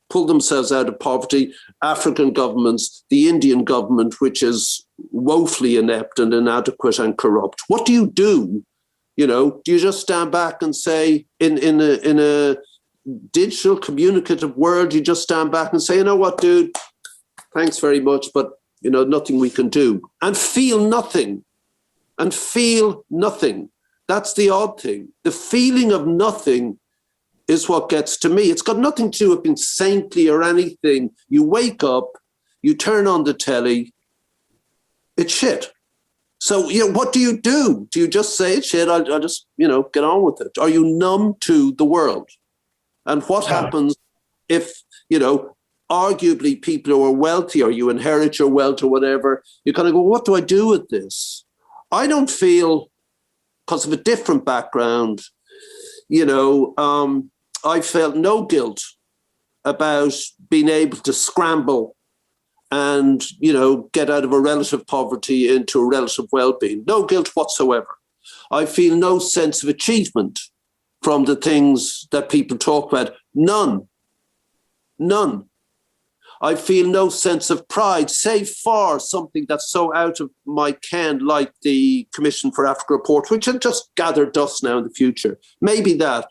pull themselves out of poverty? African governments, the Indian government, which is woefully inept and inadequate and corrupt. What do you do? You know, do you just stand back and say, in a digital communicative world, you just stand back and say, you know what, dude, thanks very much, but, you know, nothing we can do, and feel nothing. And feel nothing. That's the odd thing. The feeling of nothing is what gets to me. It's got nothing to do with being saintly or anything. You wake up, you turn on the telly, it's shit. So, you know, what do you do? Do you just say it's shit? I'll just, you know, get on with it. Are you numb to the world? And what happens if, you know, arguably people who are wealthy, or you inherit your wealth or whatever, you kind of go, what do I do with this? I don't feel, because of a different background, you know, I felt no guilt about being able to scramble and, you know, get out of a relative poverty into a relative well-being. No guilt whatsoever. I feel no sense of achievement from the things that people talk about. None. I feel no sense of pride, save for something that's so out of my ken, like the Commission for Africa report, which will just gather dust now in the future. Maybe that,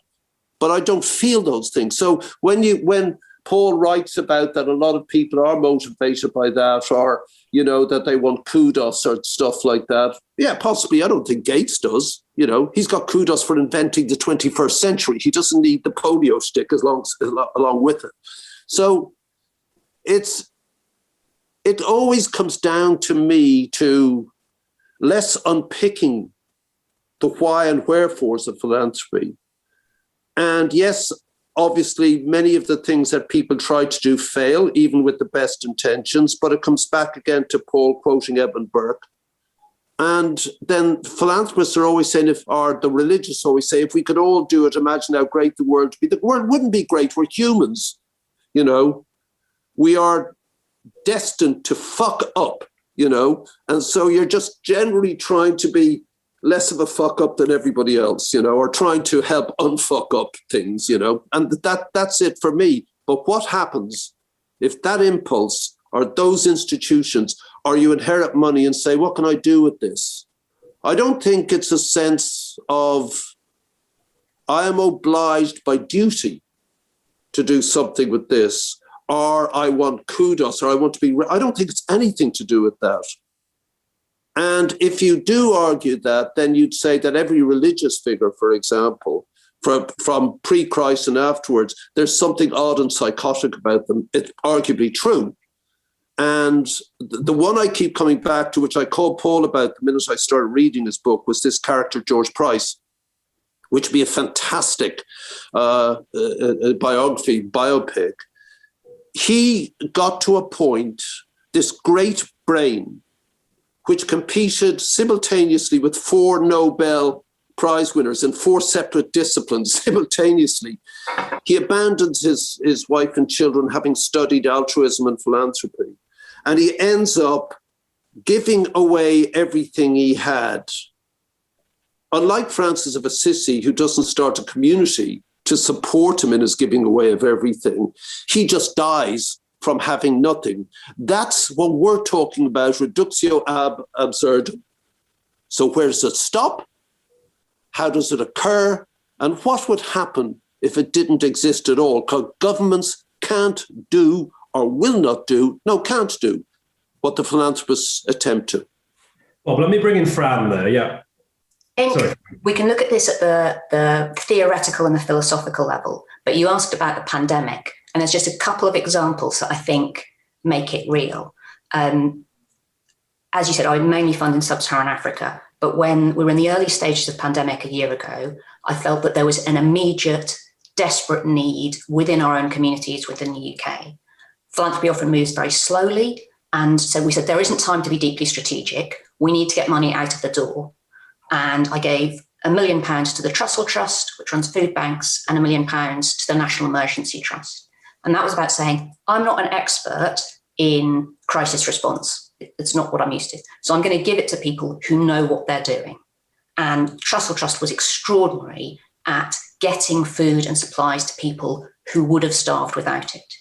but I don't feel those things. So when Paul writes about that a lot of people are motivated by that, or, you know, that they want kudos or stuff like that, yeah, possibly. I don't think Gates does. You know, he's got kudos for inventing the 21st century. He doesn't need the polio stick along with it. So it always comes down to me to less unpicking the why and wherefores of philanthropy. And yes, obviously, many of the things that people try to do fail, even with the best intentions, but it comes back again to Paul quoting Edmund Burke. And then philanthropists are always saying, the religious always say, if we could all do it, imagine how great the world would be. The world wouldn't be great. We're humans, you know. We are destined to fuck up, you know, and so you're just generally trying to be less of a fuck up than everybody else, you know, or trying to help unfuck up things, you know, and that's it for me. But what happens if that impulse or those institutions, or you inherit money and say, what can I do with this? I don't think it's a sense of I am obliged by duty to do something with this, or I want kudos, or I want to be, I don't think it's anything to do with that. And if you do argue that, then you'd say that every religious figure, for example, from pre-Christ and afterwards, there's something odd and psychotic about them. It's arguably true. And the one I keep coming back to, which I called Paul about the minute I started reading his book, was this character, George Price. which would be a fantastic biopic. He got to a point, this great brain, which competed simultaneously with 4 Nobel Prize winners in 4 separate disciplines simultaneously. He abandoned his wife and children, having studied altruism and philanthropy, and he ends up giving away everything he had. Unlike Francis of Assisi, who doesn't start a community to support him in his giving away of everything, he just dies from having nothing. That's what we're talking about, reductio ab absurdum. So where does it stop? How does it occur? And what would happen if it didn't exist at all? Because governments can't do or will not do, can't do what the philanthropists attempt to. Well, let me bring in Fran there, yeah. We can look at this at the theoretical and the philosophical level, but you asked about the pandemic, and there's just a couple of examples that I think make it real. As you said, I mainly fund in sub-Saharan Africa, but when we were in the early stages of the pandemic a year ago, I felt that there was an immediate, desperate need within our own communities within the UK. Philanthropy often moves very slowly, and so we said there isn't time to be deeply strategic. We need to get money out of the door. And I gave £1 million to the Trussell Trust, which runs food banks, and £1 million to the National Emergency Trust. And that was about saying, I'm not an expert in crisis response. It's not what I'm used to. So I'm going to give it to people who know what they're doing. And Trussell Trust was extraordinary at getting food and supplies to people who would have starved without it.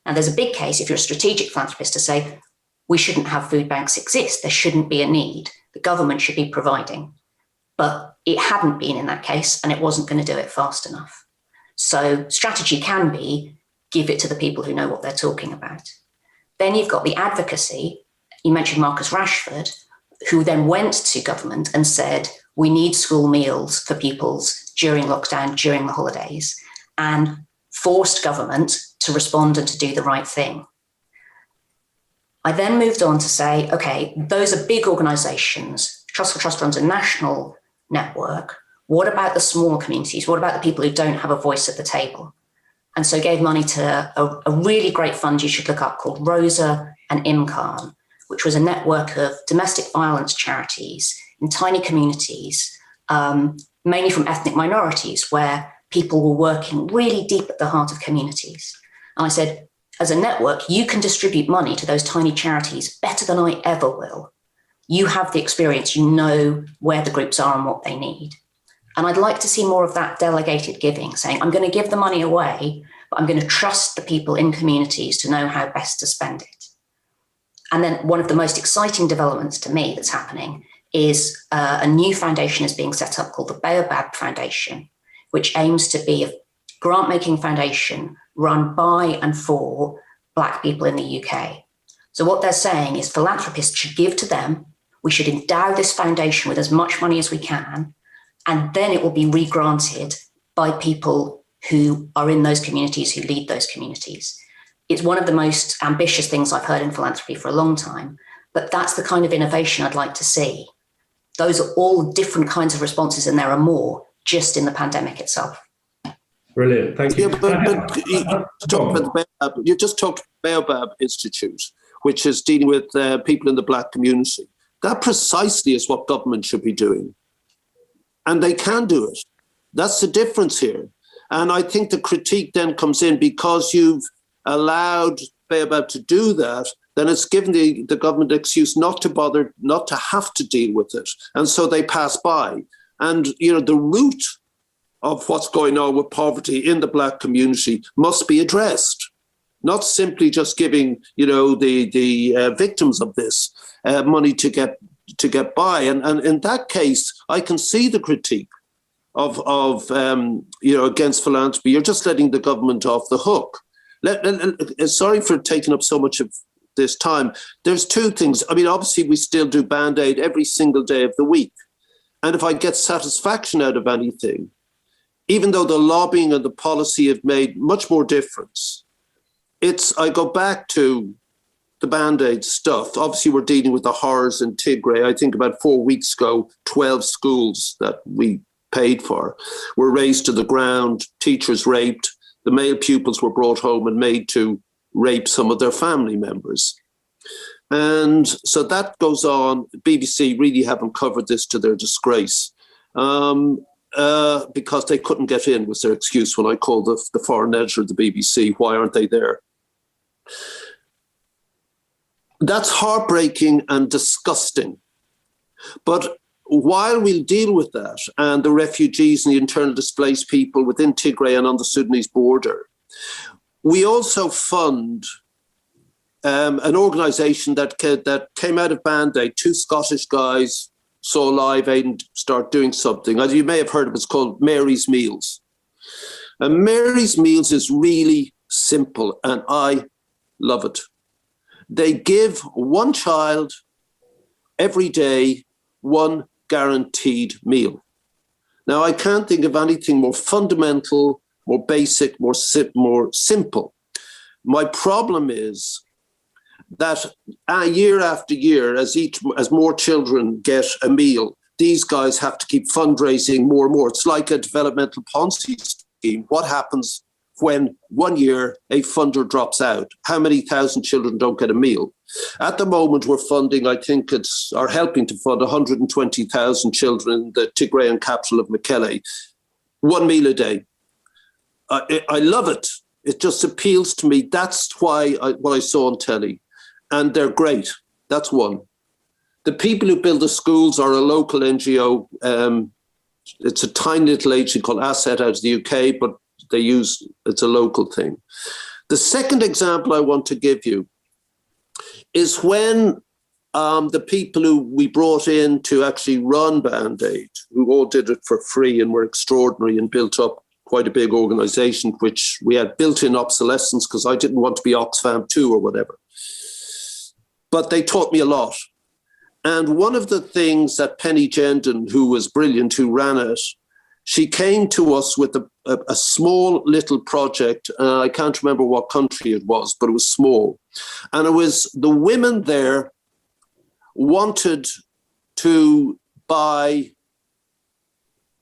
And there's a big case, if you're a strategic philanthropist, to say, we shouldn't have food banks exist. There shouldn't be a need. The government should be providing. But it hadn't been in that case, and it wasn't going to do it fast enough. So strategy can be, give it to the people who know what they're talking about. Then you've got the advocacy. You mentioned Marcus Rashford, who then went to government and said, we need school meals for pupils during lockdown, during the holidays, and forced government to respond and to do the right thing. I then moved on to say, okay, those are big organizations. Trussell Trust runs a national network. What about the smaller communities? What about the people who don't have a voice at the table? And so gave money to a really great fund you should look up called Rosa and Imcan, which was a network of domestic violence charities in tiny communities, mainly from ethnic minorities, where people were working really deep at the heart of communities. And I said, as a network, you can distribute money to those tiny charities better than I ever will. You have the experience, you know where the groups are and what they need. And I'd like to see more of that delegated giving, saying, I'm going to give the money away, but I'm going to trust the people in communities to know how best to spend it. And then one of the most exciting developments to me that's happening is a new foundation is being set up called the Baobab Foundation, which aims to be a grant-making foundation run by and for Black people in the UK. So what they're saying is philanthropists should give to them. We should endow this foundation with as much money as we can, and then it will be re-granted by people who are in those communities, who lead those communities. It's one of the most ambitious things I've heard in philanthropy for a long time, but that's the kind of innovation I'd like to see. Those are all different kinds of responses, and there are more just in the pandemic itself. Brilliant, thank you. Yeah, you just talked Baobab Institute, which is dealing with people in the Black community. That precisely is what government should be doing. And they can do it. That's the difference here. And I think the critique then comes in because you've allowed Baobab to do that, then it's given the government an excuse not to bother, not to have to deal with it. And so they pass by. And, you know, the root of what's going on with poverty in the Black community must be addressed. Not simply just giving, you know, the victims of this money to get by. And in that case, I can see the critique of against philanthropy. You're just letting the government off the hook. Sorry for taking up so much of this time. There's two things. I mean, obviously, we still do Band-Aid every single day of the week. And if I get satisfaction out of anything, even though the lobbying and the policy have made much more difference, I go back to the Band-Aid stuff. Obviously, we're dealing with the horrors in Tigray. I think about 4 weeks ago, 12 schools that we paid for, were razed to the ground, teachers raped, the male pupils were brought home and made to rape some of their family members. And so that goes on. BBC really haven't covered this to their disgrace, because they couldn't get in, was their excuse when I called the foreign editor of the BBC, why aren't they there? That's heartbreaking and disgusting. But while we'll deal with that and the refugees and the internal displaced people within Tigray and on the Sudanese border, we also fund an organisation that came out of Band-Aid. Two Scottish guys saw Live Aid and start doing something. As you may have heard of, it's called Mary's Meals. And Mary's Meals is really simple, and I love it. They give one child every day one guaranteed meal. Now, I can't think of anything more fundamental, more basic, more simple. My problem is that year after year, as more children get a meal, these guys have to keep fundraising more and more. It's like a developmental Ponzi scheme. What happens when 1 year a funder drops out? How many thousand children don't get a meal? At the moment, we're funding, I think are helping to fund 120,000 children in the Tigrayan capital of Mekelle. 1 meal a day. I love it. It just appeals to me. That's why what I saw on telly. And they're great. That's one. The people who build the schools are a local NGO. It's a tiny little agency called Asset out of the UK, but it's a local thing. The second example I want to give you is when the people who we brought in to actually run Band-Aid, who all did it for free and were extraordinary and built up quite a big organisation, which we had built-in obsolescence because I didn't want to be Oxfam 2 or whatever. But they taught me a lot. And one of the things that Penny Gendon, who was brilliant, who ran it, she came to us with a small little project. I can't remember what country it was, but it was small. And it was the women there wanted to buy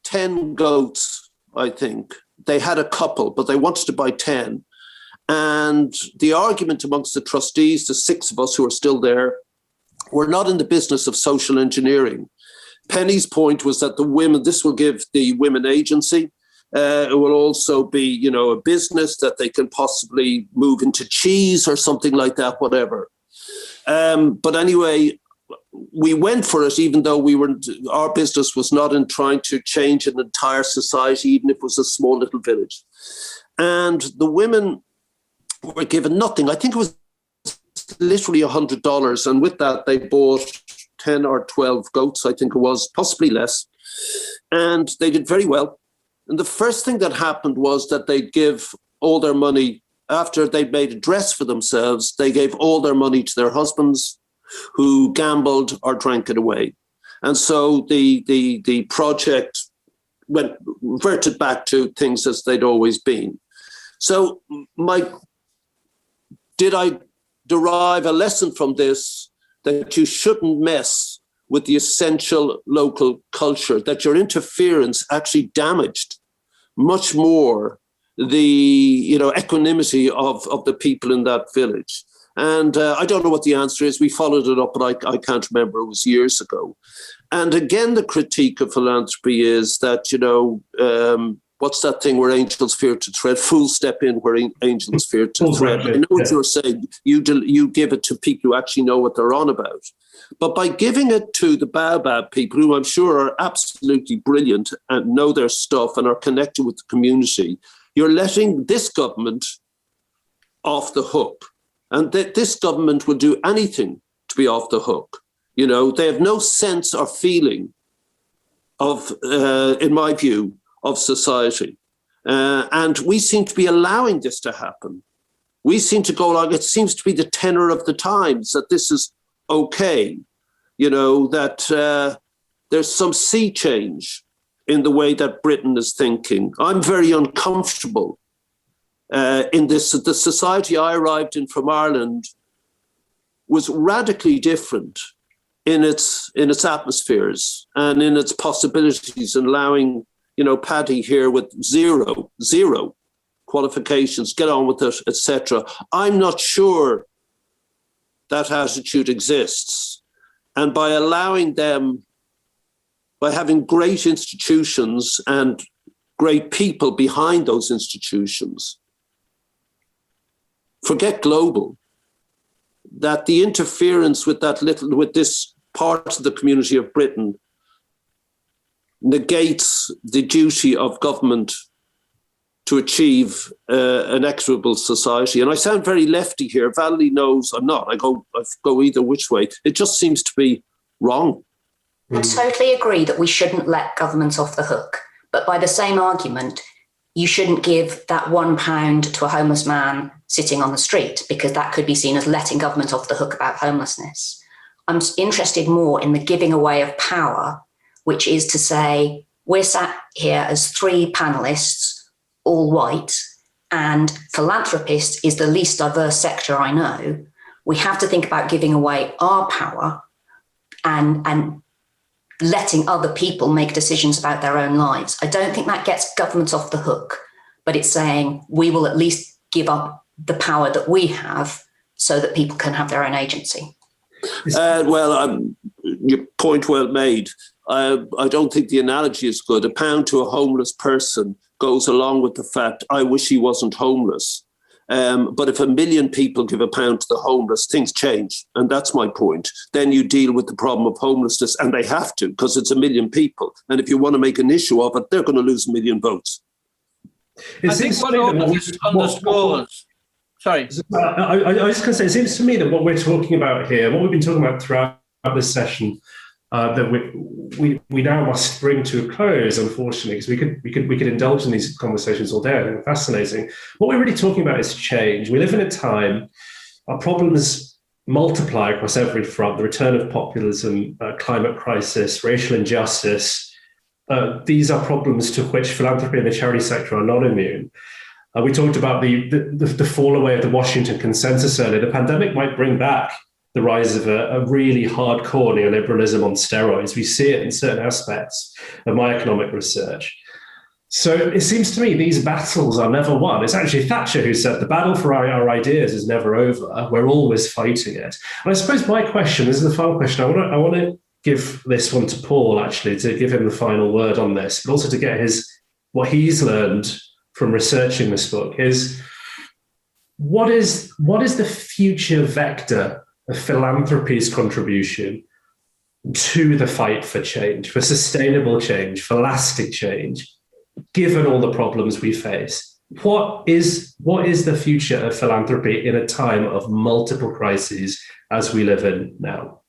10 goats, I think. They had a couple, but they wanted to buy 10. And the argument amongst the trustees, the 6 of us who are still there, we're not in the business of social engineering. Penny's point was that the women, this will give the women agency. It will also be, a business that they can possibly move into cheese or something like that, whatever. But anyway, we went for it, even though our business was not in trying to change an entire society, even if it was a small little village. And the women were given nothing. I think it was literally $100. And with that, they bought 10 or 12 goats, I think it was, possibly less. And they did very well. And the first thing that happened was that they'd give all their money, after they'd made a dress for themselves, they gave all their money to their husbands who gambled or drank it away. And so the project reverted back to things as they'd always been. So did I derive a lesson from this that you shouldn't mess with the essential local culture, that your interference actually damaged much more the equanimity of the people in that village? And I don't know what the answer is. We followed it up, but I can't remember. It was years ago. And again, the critique of philanthropy is that, what's that thing where angels fear to tread? Fools step in where angels fear to tread. I know what you're saying. You give it to people who actually know what they're on about. But by giving it to the Baobab people, who I'm sure are absolutely brilliant and know their stuff and are connected with the community, you're letting this government off the hook. And this government will do anything to be off the hook. They have no sense or feeling of, in my view, of society. And we seem to be allowing this to happen. We seem to go along, it seems to be the tenor of the times that this is okay, that there's some sea change in the way that Britain is thinking. I'm very uncomfortable in this. The society I arrived in from Ireland was radically different in its atmospheres and in its possibilities, and allowing Paddy here with zero qualifications, get on with it, etc. I'm not sure that attitude exists. And by allowing them, by having great institutions and great people behind those institutions, forget global, that the interference with this part of the community of Britain negates the duty of government to achieve an equitable society. And I sound very lefty here. Vallely knows I'm not. I go either which way. It just seems to be wrong. I totally agree that we shouldn't let governments off the hook. But by the same argument, you shouldn't give that £1 to a homeless man sitting on the street, because that could be seen as letting government off the hook about homelessness. I'm interested more in the giving away of power, which is to say, we're sat here as three panelists, all white, and philanthropist is the least diverse sector I know. We have to think about giving away our power and letting other people make decisions about their own lives. I don't think that gets governments off the hook, but it's saying we will at least give up the power that we have so that people can have their own agency. Your point well made. I don't think the analogy is good. £1 to a homeless person goes along with the fact, I wish he wasn't homeless. But if 1 million people give £1 to the homeless, things change. And that's my point. Then you deal with the problem of homelessness, and they have to, because it's 1 million people. And if you want to make an issue of it, they're going to lose 1 million votes. I think what all of this underscores... Sorry. I was just going to say, it seems to me that what we're talking about here, what we've been talking about throughout this session, that we now must bring to a close, unfortunately, because we could indulge in these conversations all day. I think they're fascinating. What we're really talking about is change. We live in a time, our problems multiply across every front: the return of populism, climate crisis, racial injustice. These are problems to which philanthropy and the charity sector are not immune. We talked about the fall away of the Washington consensus earlier. The pandemic might bring back the rise of a really hardcore neoliberalism on steroids. We see it in certain aspects of my economic research. So it seems to me these battles are never won. It's actually Thatcher who said the battle for our ideas is never over. We're always fighting it. And I suppose my question, this is the final question, I want to give this one to Paul, actually, to give him the final word on this, but also to get what he's learned from researching this book is, what is the future vector of philanthropy's contribution to the fight for change, for sustainable change, for lasting change, given all the problems we face? What is the future of philanthropy in a time of multiple crises as we live in now?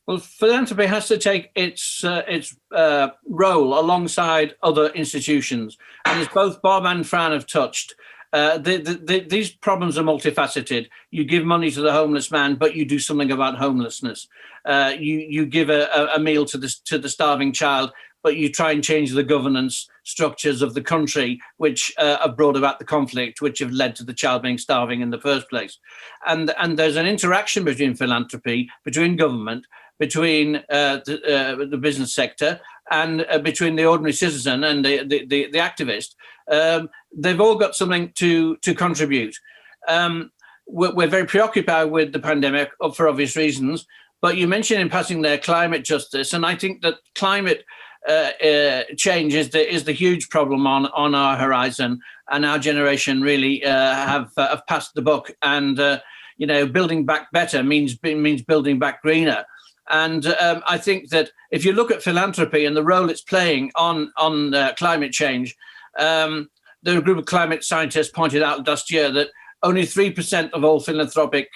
Well, philanthropy has to take its role alongside other institutions. And as both Bob and Fran have touched, these problems are multifaceted. You give money to the homeless man, but you do something about homelessness. You give a meal to the starving child, but you try and change the governance structures of the country, which have brought about the conflict, which have led to the child being starving in the first place. And there's an interaction between philanthropy, between government, between the business sector, and between the ordinary citizen and the activist. They've all got something to contribute. We're very preoccupied with the pandemic for obvious reasons, but you mentioned in passing there climate justice, and I think that climate change is the huge problem on our horizon, and our generation really have passed the buck. And building back better means building back greener. And I think that if you look at philanthropy and the role it's playing on climate change, the group of climate scientists pointed out last year that only 3% of all philanthropic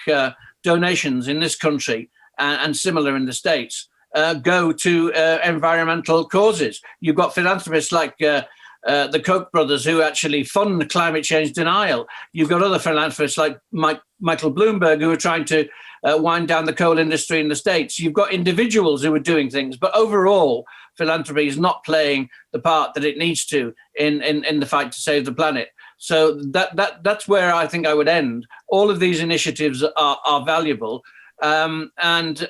donations in this country and similar in the States go to environmental causes. You've got philanthropists like the Koch brothers who actually fund climate change denial. You've got other philanthropists like Michael Bloomberg who are trying to wind down the coal industry in the States. You've got individuals who are doing things, but overall, philanthropy is not playing the part that it needs to in the fight to save the planet. So that's where I think I would end. All of these initiatives are valuable. And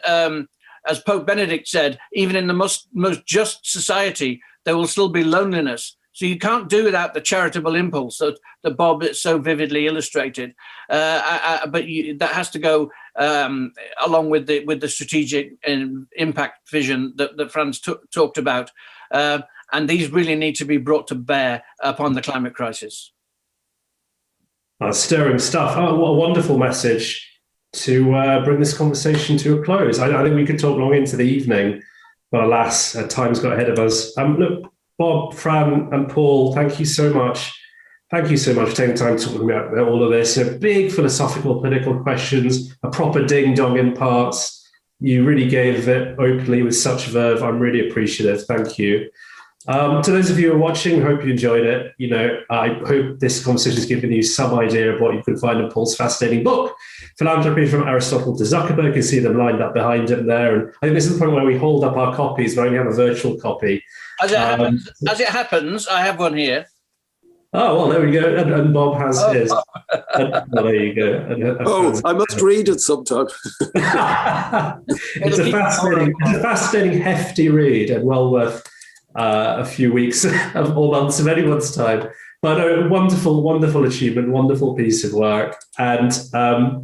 as Pope Benedict said, even in the most just society, there will still be loneliness. So you can't do without the charitable impulse that Bob so vividly illustrated. But that has to go along with the strategic impact vision that Fran's talked about. And these really need to be brought to bear upon the climate crisis. Stirring stuff. Oh, what a wonderful message to bring this conversation to a close. I think we could talk long into the evening, but alas, time's got ahead of us. Look, Bob, Fran, and Paul, thank you so much. Thank you so much for taking time to talk about all of this. Big philosophical, political questions, a proper ding-dong in parts. You really gave it openly with such verve. I'm really appreciative. Thank you. To those of you who are watching, hope you enjoyed it. I hope this conversation has given you some idea of what you can find in Paul's fascinating book, Philanthropy from Aristotle to Zuckerberg. You can see them lined up behind him there. And I think this is the point where we hold up our copies, but only have a virtual copy. As it happens, I have one here. Oh, well, there we go. And Bob has his. There you go. I must read it sometime. It's a fascinating, hefty read, and well worth a few weeks or months of anyone's time. But a wonderful, wonderful achievement, wonderful piece of work. And I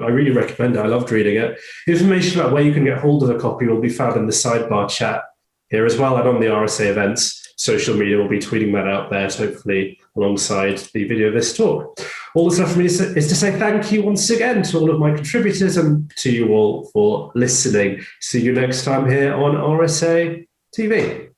really recommend it. I loved reading it. Information about where you can get hold of a copy will be found in the sidebar chat here as well, and on the RSA Events social media. We'll be tweeting that out there, hopefully alongside the video of this talk. All that's left for me is to say thank you once again to all of my contributors and to you all for listening. See you next time here on RSA TV.